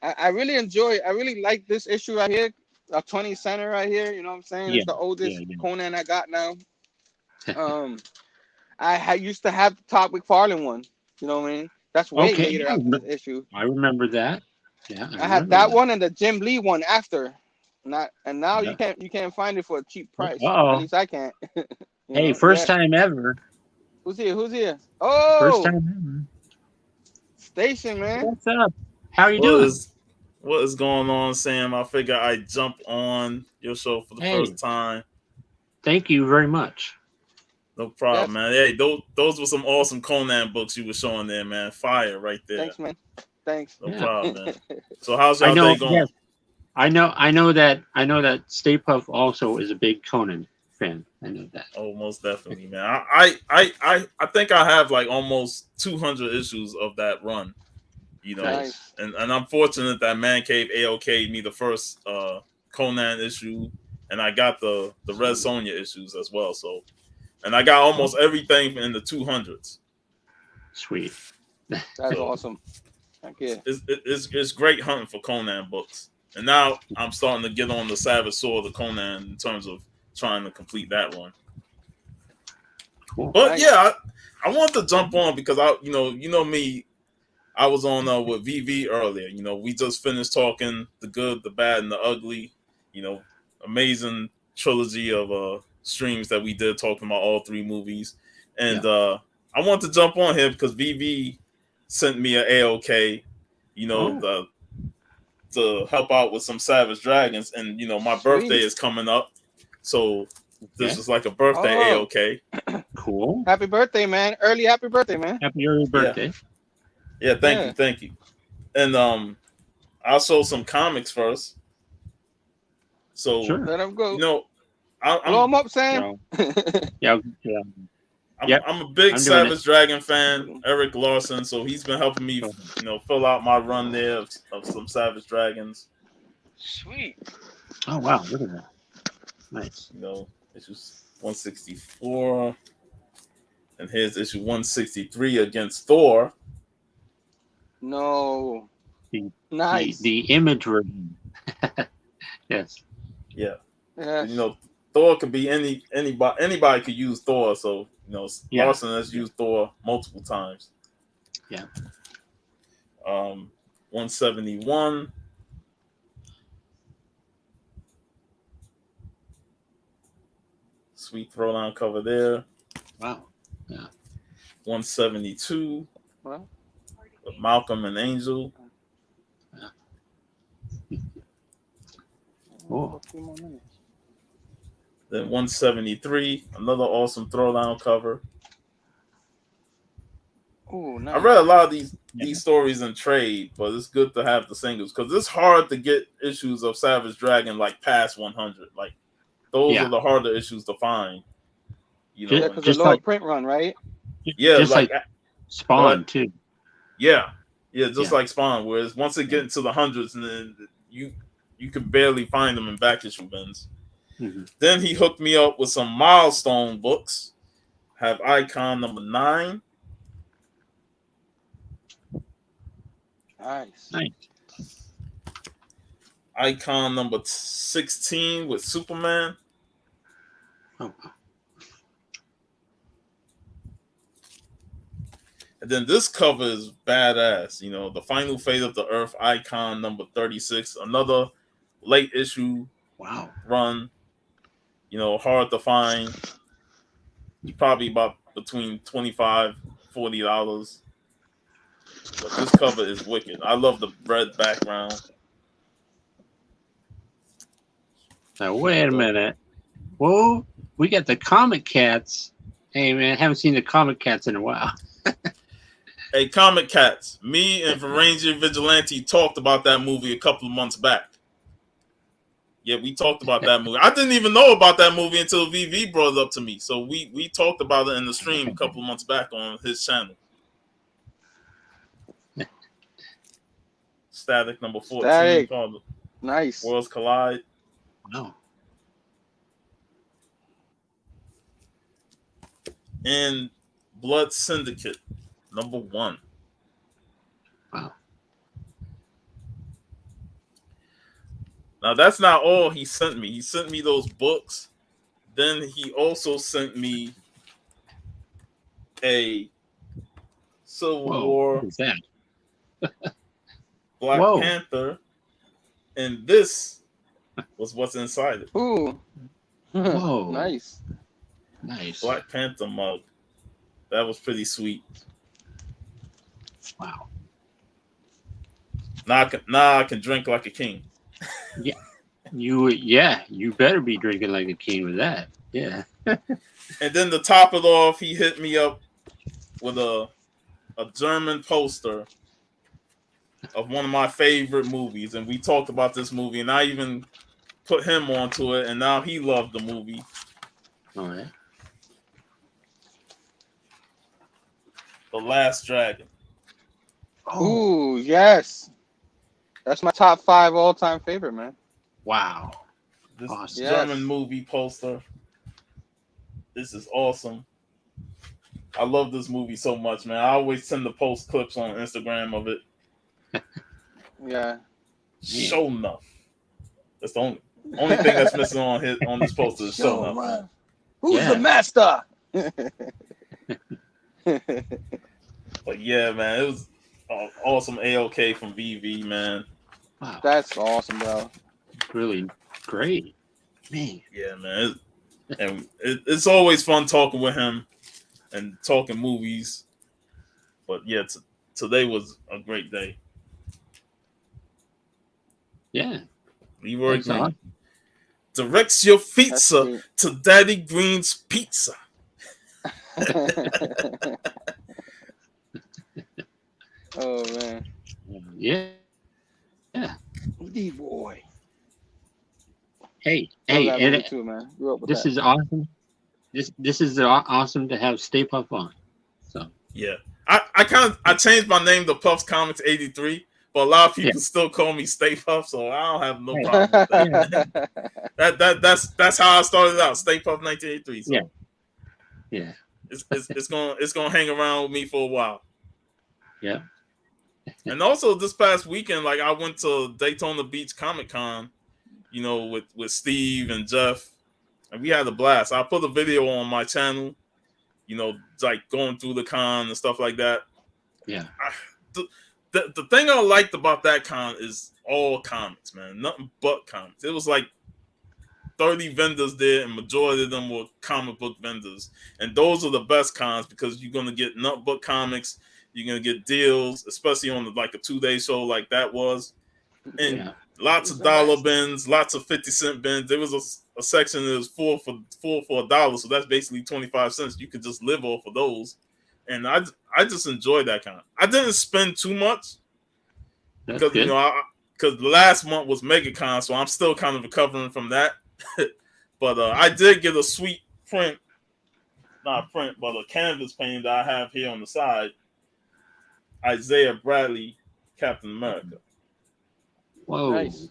Speaker 4: I really like this issue right here. A 20 center right here, you know what I'm saying?
Speaker 1: Yeah.
Speaker 4: It's the oldest
Speaker 1: Yeah.
Speaker 4: Conan I got now. I used to have the Todd McFarlane one, you know what I mean? That's way
Speaker 1: Okay.
Speaker 4: later after this issue.
Speaker 1: I remember that. Yeah,
Speaker 4: I had that one and the Jim Lee one after. Now
Speaker 1: Yeah.
Speaker 4: you can't find it for a cheap price.
Speaker 1: Uh-oh.
Speaker 4: At least I can't.
Speaker 1: Hey, first time ever.
Speaker 4: Who's here?
Speaker 1: First
Speaker 4: Oh,
Speaker 1: time ever.
Speaker 4: Station, man.
Speaker 1: What's up? How are you doing?
Speaker 5: What is going on, Sam? I figure I'd jump on your show for the first time.
Speaker 1: Thank you very much.
Speaker 5: No problem, man. Hey, those were some awesome Conan books you were showing there, man. Fire right there.
Speaker 4: Thanks, man. Thanks.
Speaker 5: No problem, man. So how's y'all day going?
Speaker 1: Yes, I know that Stay Puft also is a big Conan fan. I know that.
Speaker 5: Oh, most definitely, man. I think I have like almost 200 issues of that run. You know,
Speaker 4: Nice.
Speaker 5: and I'm fortunate that Man Cave AOK me the first Conan issue, and I got the Red Sonja issues as well. So, and I got almost everything in the 200s.
Speaker 1: Sweet.
Speaker 4: That's awesome. Thank you.
Speaker 5: It's great hunting for Conan books, and now I'm starting to get on the Savage Sword of Conan in terms of trying to complete that one.
Speaker 1: Cool.
Speaker 5: But
Speaker 4: Nice.
Speaker 5: yeah, I want to jump on because you know me. I was on with VV earlier. You know, we just finished talking the good, the bad, and the ugly. You know, amazing trilogy of streams that we did talking about all three movies. And I want to jump on here because VV sent me an AOK, you know, to help out with some Savage Dragons. And, you know, my birthday is coming up. So this is like a birthday AOK.
Speaker 1: Cool.
Speaker 4: Happy birthday, man. Early happy birthday, man.
Speaker 1: Happy early birthday.
Speaker 5: Yeah, thank you. And I'll show some comics first. So
Speaker 4: Let him go.
Speaker 5: you know,
Speaker 4: blow him up, Sam.
Speaker 1: Yeah.
Speaker 5: I'm a big Savage Dragon fan, Eric Larson. So he's been helping me, you know, fill out my run there of some Savage Dragons.
Speaker 4: Sweet.
Speaker 1: Oh wow, look at that. Nice.
Speaker 5: You know, issue 164, and here's issue 163 against Thor.
Speaker 4: No.
Speaker 1: Nice. The image version. Yes.
Speaker 5: Yeah. You know, Thor could be anybody could use Thor. So, you know, Larson has used Thor multiple times.
Speaker 1: Yeah.
Speaker 5: 171. Sweet throwdown cover there.
Speaker 1: Wow. Yeah.
Speaker 5: 172. Malcolm and Angel.
Speaker 1: Oh.
Speaker 4: A few more minutes.
Speaker 5: Then 173, another awesome throwdown cover.
Speaker 4: Oh, nice.
Speaker 5: I read a lot of these stories in trade, but it's good to have the singles because it's hard to get issues of Savage Dragon like past 100. Like those are the harder issues to find. You know,
Speaker 4: Yeah, because the lower print run, right?
Speaker 5: Yeah,
Speaker 1: just like Spawn too.
Speaker 5: Yeah, just like Spawn. Whereas once it gets into the hundreds, and then you can barely find them in back issue bins.
Speaker 1: Mm-hmm.
Speaker 5: Then he hooked me up with some milestone books. Have Icon number 9.
Speaker 4: Nice.
Speaker 5: Icon number 16 with Superman.
Speaker 1: Oh.
Speaker 5: And then this cover is badass. You know, the Final Fate of the Earth Icon number 36. Another late issue run. You know, hard to find. It's probably about between $25, $40. But this cover is wicked. I love the red background.
Speaker 1: Now wait a minute. Whoa, we got the Comic Cats. Hey man, haven't seen the Comic Cats in a while.
Speaker 5: Hey, Comic Cats. Me and Ranger Vigilante talked about that movie a couple of months back. Yeah, we talked about that movie. I didn't even know about that movie until VV brought it up to me. So we talked about it in the stream a couple of months back on his channel. Static number 14. Called
Speaker 4: Nice.
Speaker 5: Worlds Collide.
Speaker 1: Wow.
Speaker 5: And Blood Syndicate number 1.
Speaker 1: Wow.
Speaker 5: Now that's not all he sent me. He sent me those books. Then he also sent me a Civil War.
Speaker 1: What is that?
Speaker 5: Black Panther, and this was what's inside it.
Speaker 4: Ooh.
Speaker 1: Whoa.
Speaker 4: Nice.
Speaker 5: Black Panther mug. That was pretty sweet.
Speaker 1: Wow.
Speaker 5: Now I can drink like a king.
Speaker 1: Yeah. You better be drinking like a king with that. Yeah.
Speaker 5: And then to top it off, he hit me up with a German poster of one of my favorite movies, and we talked about this movie, and I even put him onto it, and now he loved the movie.
Speaker 1: All right.
Speaker 5: The Last Dragon.
Speaker 4: Ooh, yes. That's my top 5 all-time favorite, man.
Speaker 1: Wow.
Speaker 5: This
Speaker 1: awesome.
Speaker 5: German movie poster. This is awesome. I love this movie so much, man. I always tend to post clips on Instagram of it.
Speaker 4: Yeah.
Speaker 5: Show enough. That's the only thing that's missing on this poster is show enough.
Speaker 4: Who's the master?
Speaker 5: But yeah, man, it was awesome AOK from VV, man.
Speaker 1: Wow.
Speaker 4: That's awesome, bro.
Speaker 1: Really great. Man.
Speaker 5: Yeah, man. It's always fun talking with him and talking movies. But yeah, today was a great day.
Speaker 1: Yeah.
Speaker 5: Leroy Green. Awesome. Directs your pizza to Daddy Green's Pizza.
Speaker 4: Oh man.
Speaker 1: Yeah.
Speaker 4: D-boy.
Speaker 1: Hey, and
Speaker 4: too, man.
Speaker 1: This is awesome. This is awesome to have Stay Puff on. So
Speaker 5: yeah, I changed my name to Puffs Comics 83, but a lot of people still call me Stay Puff, so I don't have no problem with that. That's how I started out, Stay Puff 1983. So
Speaker 1: yeah.
Speaker 5: It's gonna hang around with me for a while.
Speaker 1: Yeah.
Speaker 5: And also this past weekend, like I went to Daytona Beach Comic Con, you know, with Steve and Jeff, and we had a blast. I put a video on my channel, you know, like going through the con and stuff like that.
Speaker 1: Yeah.
Speaker 5: The thing I liked about that con is all comics, man, nothing but comics. It was like 30 vendors there, and majority of them were comic book vendors, and those are the best cons because you're gonna get nothing but comics. You're gonna get deals, especially on like a 2-day show like that was. And Lots of dollar bins, lots of 50-cent bins. There was a section that was four for $1, so that's basically 25 cents. You could just live off of those, and I just enjoyed that kind. I didn't spend too much because because the last month was MegaCon, so I'm still kind of recovering from that. But I did get a sweet print, not print, but a canvas painting that I have here on the side. Isaiah Bradley, Captain America.
Speaker 1: Whoa!
Speaker 4: Nice.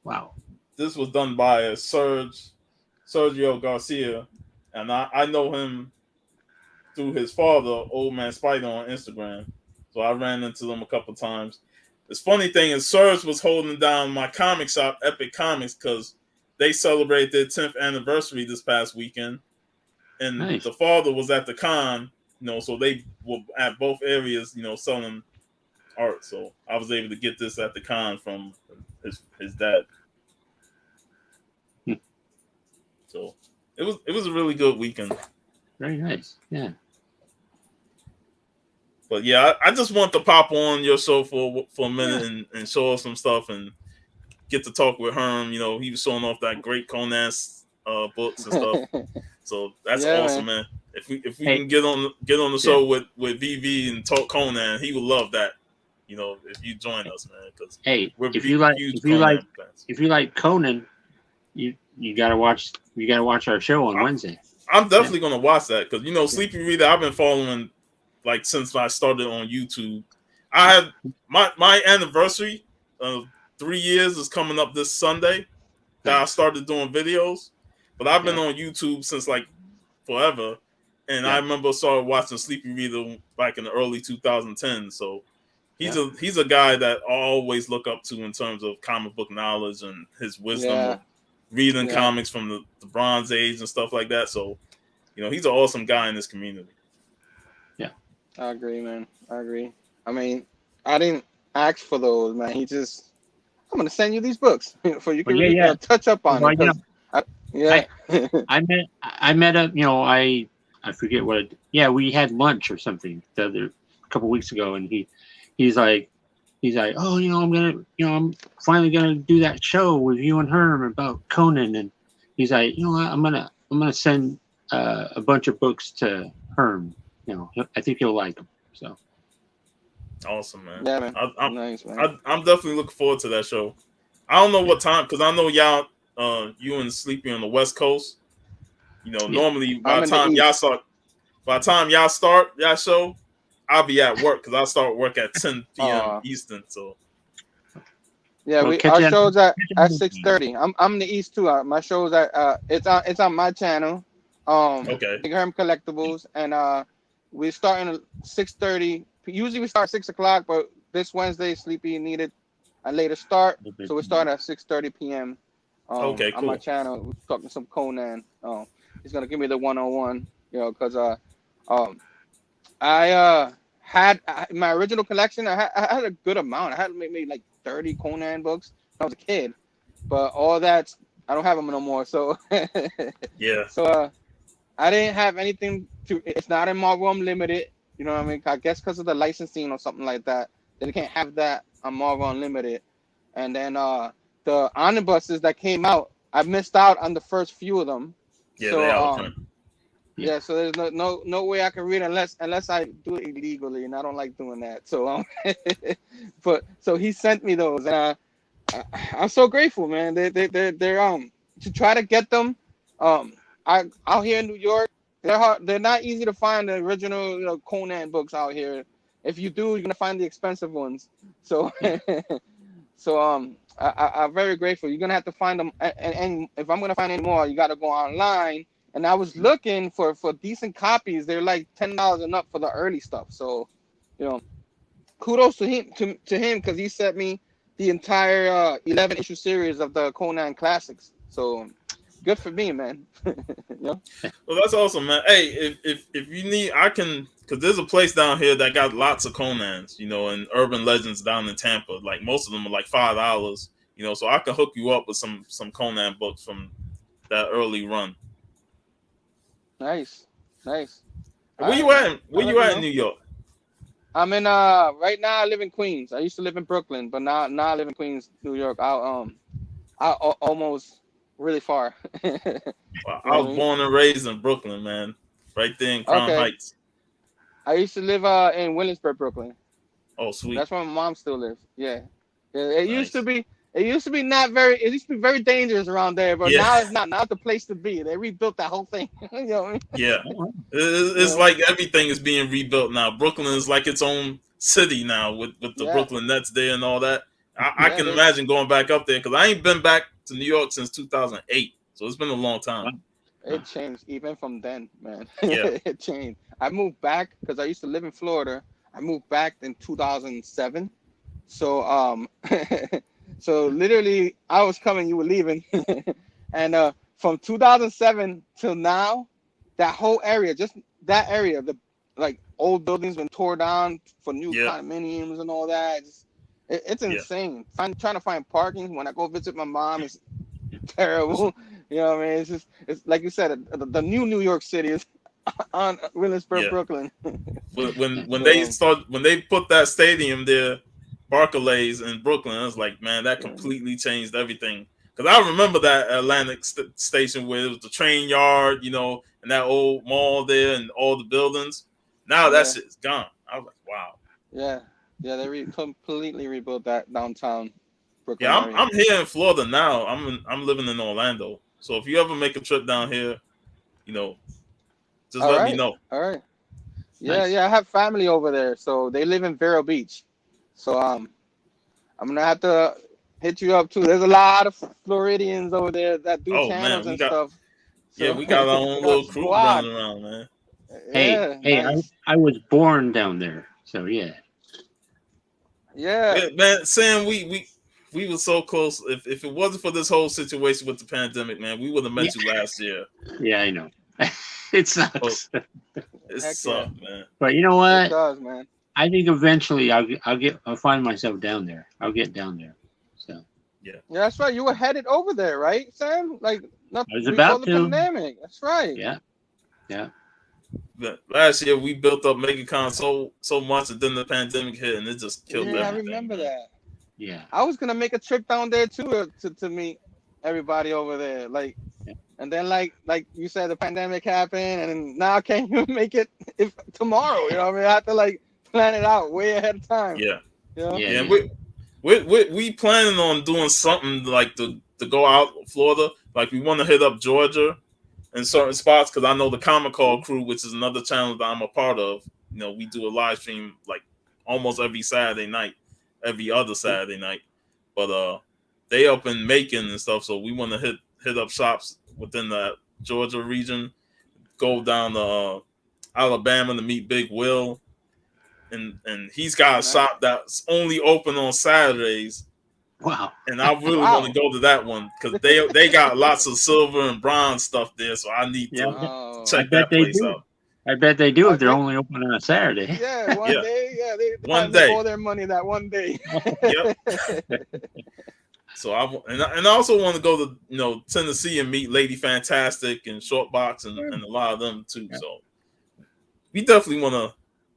Speaker 1: Wow.
Speaker 5: This was done by Sergio Garcia, and I know him through his father, Old Man Spider, on Instagram. So I ran into them a couple times. This funny thing is, Serge was holding down my comic shop, Epic Comics, because they celebrated their 10th anniversary this past weekend, and
Speaker 1: Nice.
Speaker 5: the father was at the con, so they were at both areas, selling art. So I was able to get this at the con from his dad. So it was a really good weekend.
Speaker 1: Very nice. Yeah.
Speaker 5: But yeah, I just want to pop on your show for a minute and show off some stuff and get to talk with Herm. He was showing off that great Conan books and stuff. So that's awesome, man. If we can get on the show with VV and talk Conan, he would love that. If you join us, man. Because
Speaker 1: if you like Conan, you gotta watch our show on Wednesday.
Speaker 5: I'm definitely gonna watch that because Sleepy Reader I've been following since I started on YouTube. I had my anniversary of 3 years is coming up this Sunday that I started doing videos, but I've been on YouTube since forever, and I remember started watching Sleepy Reader back in the early 2010s. So he's a guy that I always look up to in terms of comic book knowledge and his wisdom of reading comics from the Bronze Age and stuff like that. So he's an awesome guy in this community.
Speaker 4: I agree, man. I agree. I mean, I didn't ask for those, man. I'm gonna send you these books for you can touch up on it.
Speaker 1: I met I forget what. We had lunch or something a couple weeks ago, and he's like, I'm finally gonna do that show with you and Herm about Conan, and he's like, I'm gonna send a bunch of books to Herm. I think you'll like them. So
Speaker 5: awesome, man.
Speaker 4: Yeah, man. Nice, man.
Speaker 5: I'm definitely looking forward to that show. I don't know what time, because I know y'all, you and Sleepy on the West Coast. Normally by the time y'all start y'all show, I'll be at work because I start work at 10 p.m. Eastern. So
Speaker 4: yeah, our show's at 6:30. I'm in the East too. My show's at it's on my channel. Big Herm Collectibles, and we're starting at 6:30. Usually we start at 6 o'clock, but this Wednesday Sleepy needed a later start, so we're starting at 6:30 p.m. On my channel. We're talking some Conan. He's gonna give me the 101, because I had in my original collection. I had a good amount. I had maybe 30 Conan books when I was a kid, but all that I don't have them no more. So So I didn't have anything to. It's not in Marvel Unlimited. You know what I mean? I guess because of the licensing or something like that, they can't have that on Marvel Unlimited. And then the omnibuses that came out, I missed out on the first few of them.
Speaker 5: Yeah,
Speaker 4: so so there's no way I can read unless I do it illegally, and I don't like doing that. So but so he sent me those, and I'm so grateful, man. They're to try to get them. Out here in New York, they're hard. They're not easy to find the original Conan books out here. If you do, you're gonna find the expensive ones. So I'm very grateful. You're gonna have to find them, and if I'm gonna find any more, you got to go online. And I was looking for decent copies. They're like $10 and up for the early stuff. So, kudos to him because he sent me the entire 11-issue series of the Conan classics. So, good for me, man.
Speaker 5: Well, that's awesome, man. Hey, if you need, I can, because there's a place down here that got lots of Conans, and Urban Legends down in Tampa. Like most of them are like $5, so I can hook you up with some Conan books from that early run.
Speaker 4: Nice.
Speaker 5: Where you at in New York?
Speaker 4: I'm in right now. I live in Queens. I used to live in Brooklyn, but now I live in Queens, New York. Almost really far. You know
Speaker 5: I
Speaker 4: what I
Speaker 5: was
Speaker 4: mean?
Speaker 5: born and raised in Brooklyn, man. Right there in Crown
Speaker 4: Okay.
Speaker 5: Heights.
Speaker 4: I used to live in Williamsburg, Brooklyn.
Speaker 5: Oh, sweet.
Speaker 4: That's where my mom still lives. Yeah. It used to
Speaker 5: Nice.
Speaker 4: be. It used to be not very. It used to be very dangerous around there, but
Speaker 5: Yeah.
Speaker 4: now it's not. Now it's the place to be. They rebuilt that whole thing. You know what I mean?
Speaker 5: Yeah.
Speaker 1: Oh,
Speaker 5: It's
Speaker 4: Yeah.
Speaker 5: like everything is being rebuilt now. Brooklyn is like its own city now with the
Speaker 4: Yeah.
Speaker 5: Brooklyn Nets there and all that. I
Speaker 4: Yeah,
Speaker 5: can
Speaker 4: they-
Speaker 5: imagine going back up there because I ain't been back to New York since 2008. So it's been a long time.
Speaker 4: It changed even from then, man.
Speaker 5: Yeah.
Speaker 4: It changed. I moved back because I used to live in Florida. I moved back in 2007. So so literally I was coming, you were leaving. And from 2007 till now, that whole area, just that area, the like old buildings been tore down for new
Speaker 5: Yeah.
Speaker 4: condominiums and all that. It's
Speaker 5: Yeah.
Speaker 4: insane. Trying to find parking when I go visit my mom is terrible. You know what I mean? It's like you said, the new New York City is on Williamsburg,
Speaker 5: Yeah.
Speaker 4: Brooklyn.
Speaker 5: When they put that stadium there, Barclays in Brooklyn, I was like, man, that completely changed everything. Because I remember that Atlantic station where it was the train yard, you know, and that old mall there and all the buildings. Now that
Speaker 4: Yeah.
Speaker 5: shit's gone. I was like, wow.
Speaker 4: Yeah, they completely rebuilt that downtown Brooklyn
Speaker 5: Yeah,
Speaker 4: area.
Speaker 5: I'm here in Florida now. I'm living in Orlando. So if you ever make a trip down here, you know, just
Speaker 4: All
Speaker 5: let
Speaker 4: right.
Speaker 5: me know.
Speaker 4: All right. Yeah,
Speaker 1: Nice.
Speaker 4: I have family over there, so they live in Vero Beach. So I'm gonna have to hit you up too. There's a lot of Floridians over there that do
Speaker 5: Oh man,
Speaker 4: channels and stuff.
Speaker 5: we
Speaker 4: So
Speaker 5: got our own
Speaker 4: we got a
Speaker 5: little crew
Speaker 4: squad.
Speaker 5: running around, man.
Speaker 4: Yeah,
Speaker 1: Hey,
Speaker 4: nice.
Speaker 1: I was born down there, so yeah.
Speaker 4: Yeah.
Speaker 5: Man, Sam, we were so close. If it wasn't for this whole situation with the pandemic, man, we would have met you last year.
Speaker 1: Yeah, I know. It sucks.
Speaker 5: It
Speaker 4: Heck
Speaker 5: sucked, man.
Speaker 1: But you know
Speaker 4: It
Speaker 1: what?
Speaker 4: does, man.
Speaker 1: I think eventually I'll find myself down there. I'll get down there. So
Speaker 4: Yeah, that's right. You were headed over there, right, Sam? Like not
Speaker 1: I was
Speaker 4: before
Speaker 1: about
Speaker 4: the
Speaker 1: to.
Speaker 4: pandemic. That's right.
Speaker 1: Yeah.
Speaker 5: But last year we built up MegaCon so much, and then the pandemic hit, and it just killed
Speaker 4: Yeah, I
Speaker 5: everything.
Speaker 4: remember
Speaker 5: man.
Speaker 4: that.
Speaker 1: Yeah.
Speaker 4: I was gonna make a trip down there too to meet everybody over there. Like,
Speaker 1: Yeah.
Speaker 4: and then like you said, the pandemic happened, and now I can't even make it if tomorrow. You know what I mean? I have to like plan it out way ahead of time.
Speaker 5: Yeah,
Speaker 4: You know?
Speaker 1: Yeah.
Speaker 5: yeah. We planning on doing something like to go out Florida. Like we want to hit up Georgia in certain spots because I know the Comic Call crew, which is another channel that I'm a part of. You know, we do a live stream like almost every Saturday night, every other Saturday night. But they up in Macon and stuff, so we want to hit up shops within the Georgia region, go down to Alabama to meet Big Will, and he's got a
Speaker 4: Nice.
Speaker 5: shop that's only open on Saturdays.
Speaker 1: Wow.
Speaker 5: And I really
Speaker 4: Wow.
Speaker 5: want to go to that one because they got lots of silver and bronze stuff there, so I need to
Speaker 1: Yeah.
Speaker 4: Oh.
Speaker 5: check
Speaker 1: I bet
Speaker 5: that
Speaker 1: they
Speaker 5: place
Speaker 1: do.
Speaker 5: out.
Speaker 1: I bet they do
Speaker 4: I
Speaker 1: if they're
Speaker 4: bet-
Speaker 1: only open on a Saturday.
Speaker 4: Yeah, one
Speaker 5: Yeah.
Speaker 4: day. Yeah, they
Speaker 5: One
Speaker 4: probably make
Speaker 5: day.
Speaker 4: all their money that one day.
Speaker 5: Yep. So I also want to go to Tennessee and meet Lady Fantastic and Shortbox and a lot of them too.
Speaker 1: Yeah.
Speaker 5: So we definitely want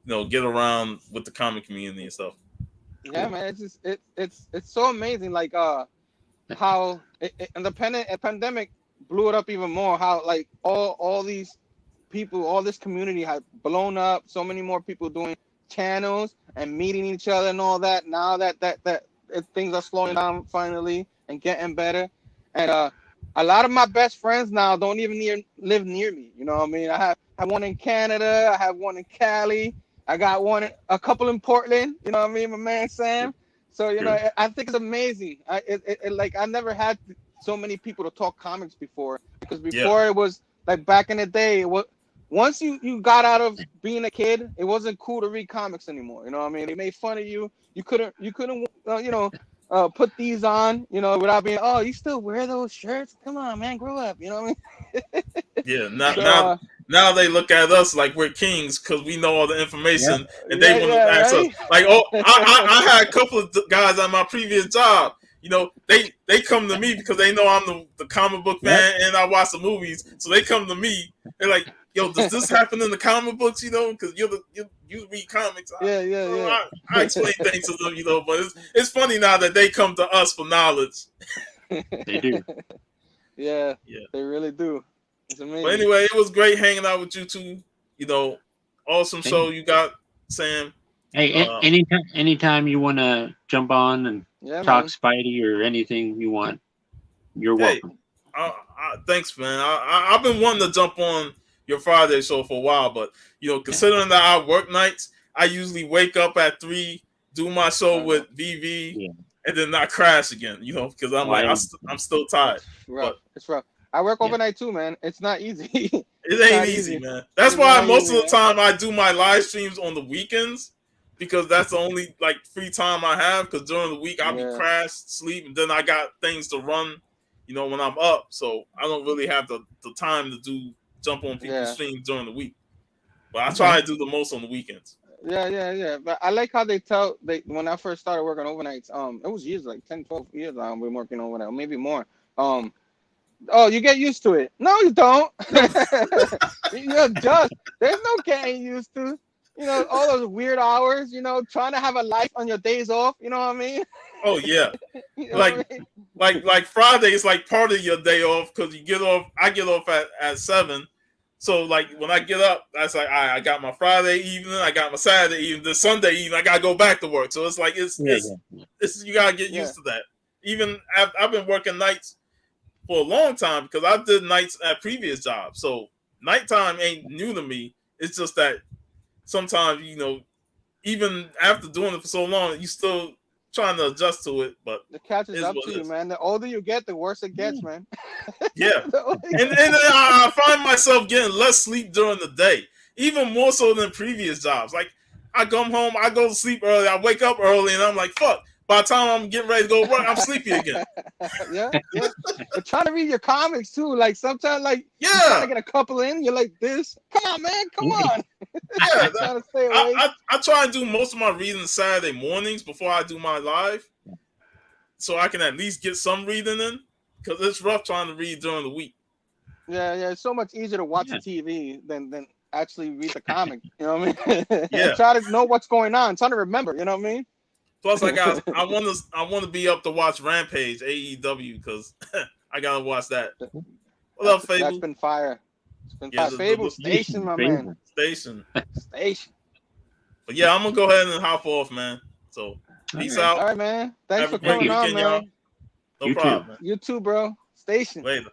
Speaker 5: to get around with the comic community and stuff.
Speaker 4: Yeah, man, it's just it's so amazing. Like how and the pandemic blew it up even more. How like all these people, all this community had blown up. So many more people doing channels and meeting each other and all that. Now that things are slowing down finally and getting better, and a lot of my best friends now don't even live near me. You know what I mean? I have one in Canada. I have one in Cali. I got a couple in Portland. You know what I mean? My man Sam. So you know, I think it's amazing. I never had so many people to talk comics before, because before it was like back in the day. It was once you got out of being a kid, it wasn't cool to read comics anymore. You know what I mean? They made fun of you. You couldn't put these on, without being, oh, you still wear those shirts? Come on, man, grow up. You know what I mean?
Speaker 5: Yeah. Now they look at us like we're kings because we know all the information, and they want to ask us. Like, oh, I had a couple of guys at my previous job. they come to me because they know I'm the comic book fan and I watch the movies, so they come to me. They're like, "Yo, does this happen in the comic books?" Because you read comics. I explain things to them, but it's funny now that they come to us for knowledge.
Speaker 1: They do.
Speaker 4: Yeah, they really do. It's amazing.
Speaker 5: But anyway, it was great hanging out with you two. Awesome show you got, Sam.
Speaker 1: Hey, anytime you want to jump on and talk Spidey or anything you want, you're welcome.
Speaker 5: Thanks, man. I've been wanting to jump on your Friday show for a while, but considering that I work nights, I usually wake up at 3, do my show with VV, and then not crash again. Because I'm still tired.
Speaker 4: It's rough. I work overnight too, man. It's not easy.
Speaker 5: It ain't easy, man. That's why most of the time I do my live streams on the weekends, because that's the only free time I have. Because during the week I'll be crashed, sleep, and then I got things to run, when I'm up. So I don't really have the time to jump on people's streams during the week. But I try to do the most on the weekends.
Speaker 4: Yeah. But I like how when I first started working overnights, it was years, 10, 12 years I've been working overnight, or maybe more. Oh, you get used to it. No, you don't. You adjust. There's no getting used to. All those weird hours, trying to have a life on your days off. You know what I mean?
Speaker 5: Oh, yeah. Like Friday is like part of your day off because you get off. I get off at 7. So when I get up, that's like, I got my Friday evening, I got my Saturday evening, the Sunday evening, I gotta go back to work. So it's like it's you gotta get used to that. Even I've been working nights for a long time because I did nights at previous jobs. So nighttime ain't new to me. It's just that sometimes, even after doing it for so long, you still trying to adjust to it. But
Speaker 4: it catches up to you, man. The older you get, the worse it gets, man.
Speaker 5: Yeah. and I find myself getting less sleep during the day, even more so than previous jobs. Like I come home, I go to sleep early, I wake up early, and I'm like, fuck. By the time I'm getting ready to go work, I'm sleepy again.
Speaker 4: Yeah. But trying to read your comics too. Like sometimes, you're trying to get a couple in. You're like, this. Come on, man. Come on.
Speaker 5: Yeah. Trying to stay awake. I try and do most of my reading Saturday mornings before I do my live, so I can at least get some reading in. Because it's rough trying to read during the week.
Speaker 4: Yeah. It's so much easier to watch the TV than actually read the comic. You know what I mean? Yeah. Try to know what's going on. Trying to remember. You know what I mean?
Speaker 5: Plus, I want to be up to watch Rampage AEW because I gotta watch that. What up, Fable?
Speaker 4: That's been fire. It's been fire. Fable Station, my man.
Speaker 5: Station.
Speaker 4: But
Speaker 5: yeah, I'm gonna go ahead and hop off, man. So peace out.
Speaker 4: All right, man. Thanks for coming on, man.
Speaker 5: Y'all. No problem. Man.
Speaker 4: You too, bro. Station.
Speaker 5: Later.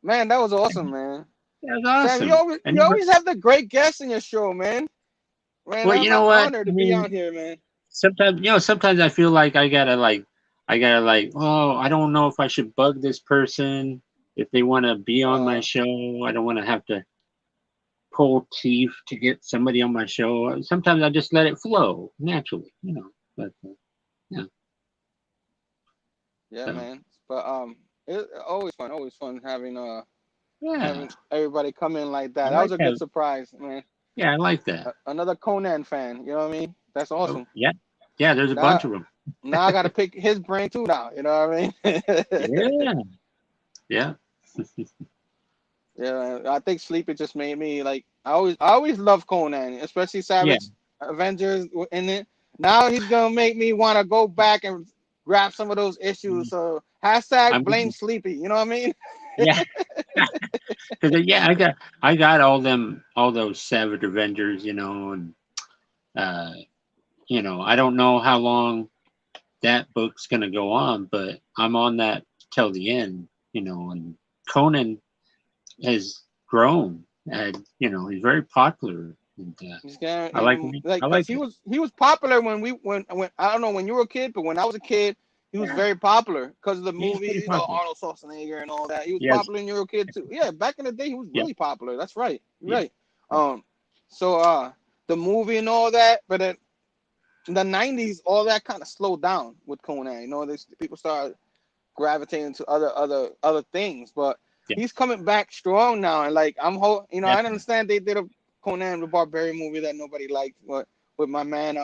Speaker 4: Man, that was awesome, man.
Speaker 1: That was awesome.
Speaker 4: Sam, you always have the great guests in your show, man. Man,
Speaker 1: well, you know what?
Speaker 4: Honor to be on here, man.
Speaker 1: Sometimes I feel like I gotta oh, I don't know if I should bug this person if they want to be on my show. I don't want to have to pull teeth to get somebody on my show. Sometimes I just let it flow naturally, But
Speaker 4: yeah, man. But it's always fun having having everybody come in like that. That was a good surprise, man.
Speaker 1: Yeah, I like that.
Speaker 4: Another Conan fan, you know what I mean? That's awesome.
Speaker 1: Yeah, there's a bunch of them.
Speaker 4: Now I got to pick his brain too now, you know what I
Speaker 1: mean? Yeah.
Speaker 4: Yeah, I think Sleepy just made me I always love Conan, especially Savage Avengers in it. Now he's going to make me want to go back and grab some of those issues. So hashtag blame Sleepy, you know what I mean?
Speaker 1: Yeah. I got all those Savage Avengers, and I don't know how long that book's gonna go on, but I'm on that till the end, and Conan has grown and he's very popular. And, I like him.
Speaker 4: He was popular when I don't know when you were a kid, but when I was a kid, he was very popular because of the movie, Arnold Schwarzenegger and all that. He was popular when you were a kid too. Yeah, back in the day, he was really popular. That's right. Right. So the movie and all that, but in the 90s, all that kind of slowed down with Conan. People started gravitating to other things, but he's coming back strong now. And I understand they did a Conan the Barbarian movie that nobody liked, but with my man,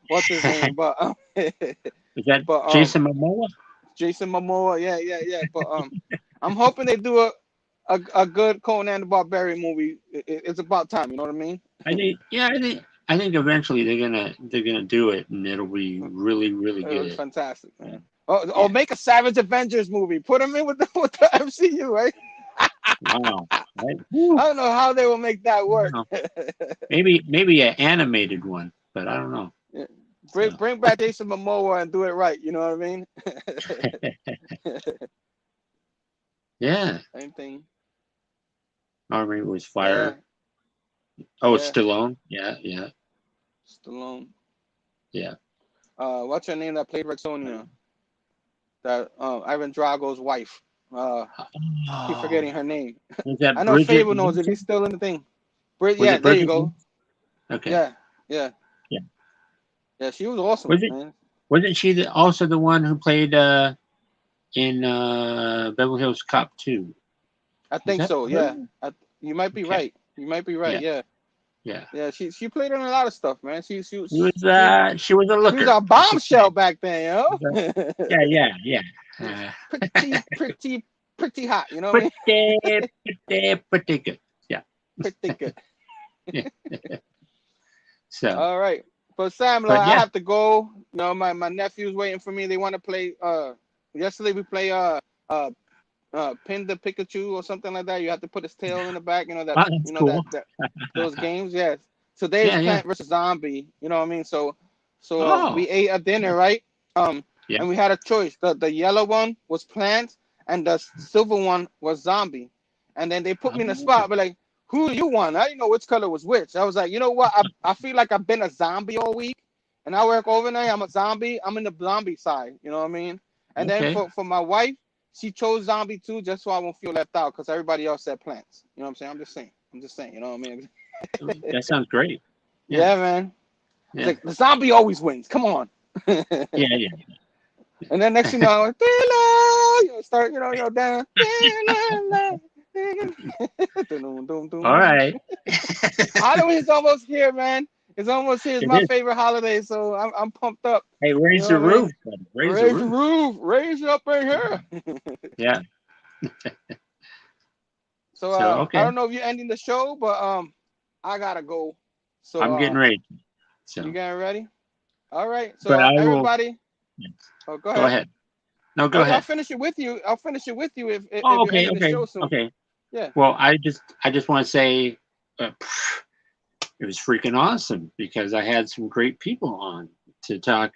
Speaker 4: what's his name, but
Speaker 1: Is that
Speaker 4: but
Speaker 1: Jason Momoa?
Speaker 4: Jason Momoa, yeah. But I'm hoping they do a good Conan the Barbarian movie. It's about time, you know what I mean?
Speaker 1: I think eventually they're gonna do it, and it'll be really, really
Speaker 4: It was
Speaker 1: good.
Speaker 4: fantastic, man.
Speaker 1: Yeah.
Speaker 4: Or make a Savage Avengers movie. Put them in with the MCU, right?
Speaker 1: Wow. Right?
Speaker 4: I don't know how they will make that work.
Speaker 1: Maybe an animated one, but I don't know.
Speaker 4: Bring back Jason Momoa and do it right. You know what I mean?
Speaker 1: Yeah.
Speaker 4: Same thing.
Speaker 1: Army was Fire.
Speaker 4: Yeah.
Speaker 1: Oh, it's Stallone. Yeah.
Speaker 4: Stallone.
Speaker 1: Yeah.
Speaker 4: What's her name that played Rexonia? That Ivan Drago's wife. Keep forgetting her name.
Speaker 1: Was that
Speaker 4: I know
Speaker 1: Bridget
Speaker 4: Fable knows if
Speaker 1: Nielsen?
Speaker 4: he's still in the thing.
Speaker 1: Was
Speaker 4: Yeah,
Speaker 1: it
Speaker 4: there you
Speaker 1: Bridget
Speaker 4: go.
Speaker 1: Nielsen? Okay.
Speaker 4: Yeah.
Speaker 1: Yeah.
Speaker 4: Yeah, she was awesome,
Speaker 1: Was it?
Speaker 4: man.
Speaker 1: Wasn't she also the one who played in Beverly Hills Cop 2?
Speaker 4: I think
Speaker 1: that
Speaker 4: so.
Speaker 1: her?
Speaker 4: Yeah. You might be
Speaker 1: Okay.
Speaker 4: right. You might be right.
Speaker 1: Yeah.
Speaker 4: Yeah.
Speaker 1: Yeah.
Speaker 4: She played in a lot of stuff, man. She was
Speaker 1: She was a looker.
Speaker 4: She was a bombshell back then, yo.
Speaker 1: Yeah.
Speaker 4: Pretty hot. You know what I mean?
Speaker 1: Pretty good. Yeah.
Speaker 4: Pretty good.
Speaker 1: Yeah. So.
Speaker 4: All right. But Sam,
Speaker 1: But
Speaker 4: I
Speaker 1: yeah.
Speaker 4: have to go. You know, my nephew's waiting for me. They want to play. Yesterday we play Pin the Pikachu or something like that. You have to put his tail in the back. You know that.
Speaker 1: Oh, that's cool.
Speaker 4: that those games. Yes. Today is Plant versus Zombie. You know what I mean? So we ate a dinner, right?
Speaker 1: Yeah.
Speaker 4: And we had a choice. The yellow one was Plant, and the silver one was Zombie. And then they put me in a spot, but like, who do you want? I didn't know which color was which. I was like, you know what? I feel like I've been a zombie all week, and I work overnight. I'm a zombie. I'm in the zombie side. You know what I mean? And then for my wife, she chose zombie too, just so I won't feel left out, because everybody else said plants. You know what I'm saying? I'm just saying. You know what I mean?
Speaker 1: That sounds great.
Speaker 4: Yeah, man.
Speaker 1: Yeah.
Speaker 4: It's like the zombie always wins. Come on.
Speaker 1: Yeah.
Speaker 4: And then next thing you know, you start, down.
Speaker 1: All right.
Speaker 4: Halloween's almost here, man. It's almost here. It's my favorite holiday, so I'm pumped up.
Speaker 1: Hey, raise the roof. Raise the roof.
Speaker 4: Raise it up right here.
Speaker 1: Yeah.
Speaker 4: So
Speaker 1: okay.
Speaker 4: I don't know if you're ending the show, but I gotta go. So
Speaker 1: I'm getting ready. So
Speaker 4: you getting ready? All right. So
Speaker 1: but
Speaker 4: everybody. Oh, go ahead.
Speaker 1: Go ahead. No, go ahead.
Speaker 4: I'll finish it with you. If you're
Speaker 1: okay.
Speaker 4: ending the show soon.
Speaker 1: Okay.
Speaker 4: Yeah.
Speaker 1: Well, I just want to say it was freaking awesome because I had some great people on to talk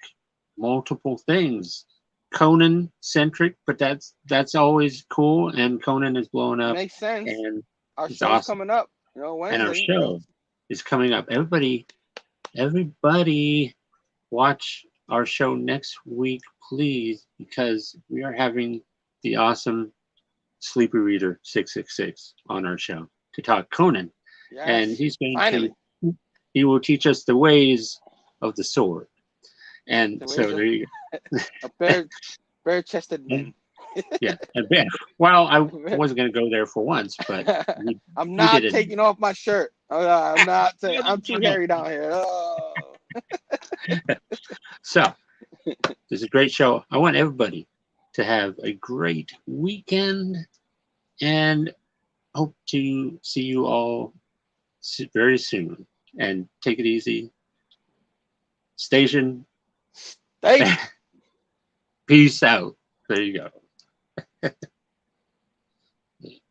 Speaker 1: multiple things. Conan centric, but that's always cool. And Conan is blowing up.
Speaker 4: Makes sense.
Speaker 1: And
Speaker 4: our show's
Speaker 1: awesome.
Speaker 4: coming up. Wednesday.
Speaker 1: And our show is coming up. Everybody, watch our show next week, please, because we are having the awesome Sleepy Reader 666 on our show to talk Conan.
Speaker 4: Yes.
Speaker 1: And he's going he will teach us the ways of the sword. And so there you go.
Speaker 4: A bare-chested man.
Speaker 1: Yeah. Well, I wasn't going to go there for once, but
Speaker 4: I'm not taking off my shirt. I'm not. I'm too hairy down here. Oh.
Speaker 1: So, this is a great show. I want everybody to have a great weekend and hope to see you all very soon. And take it easy. Station. Peace out. There you go.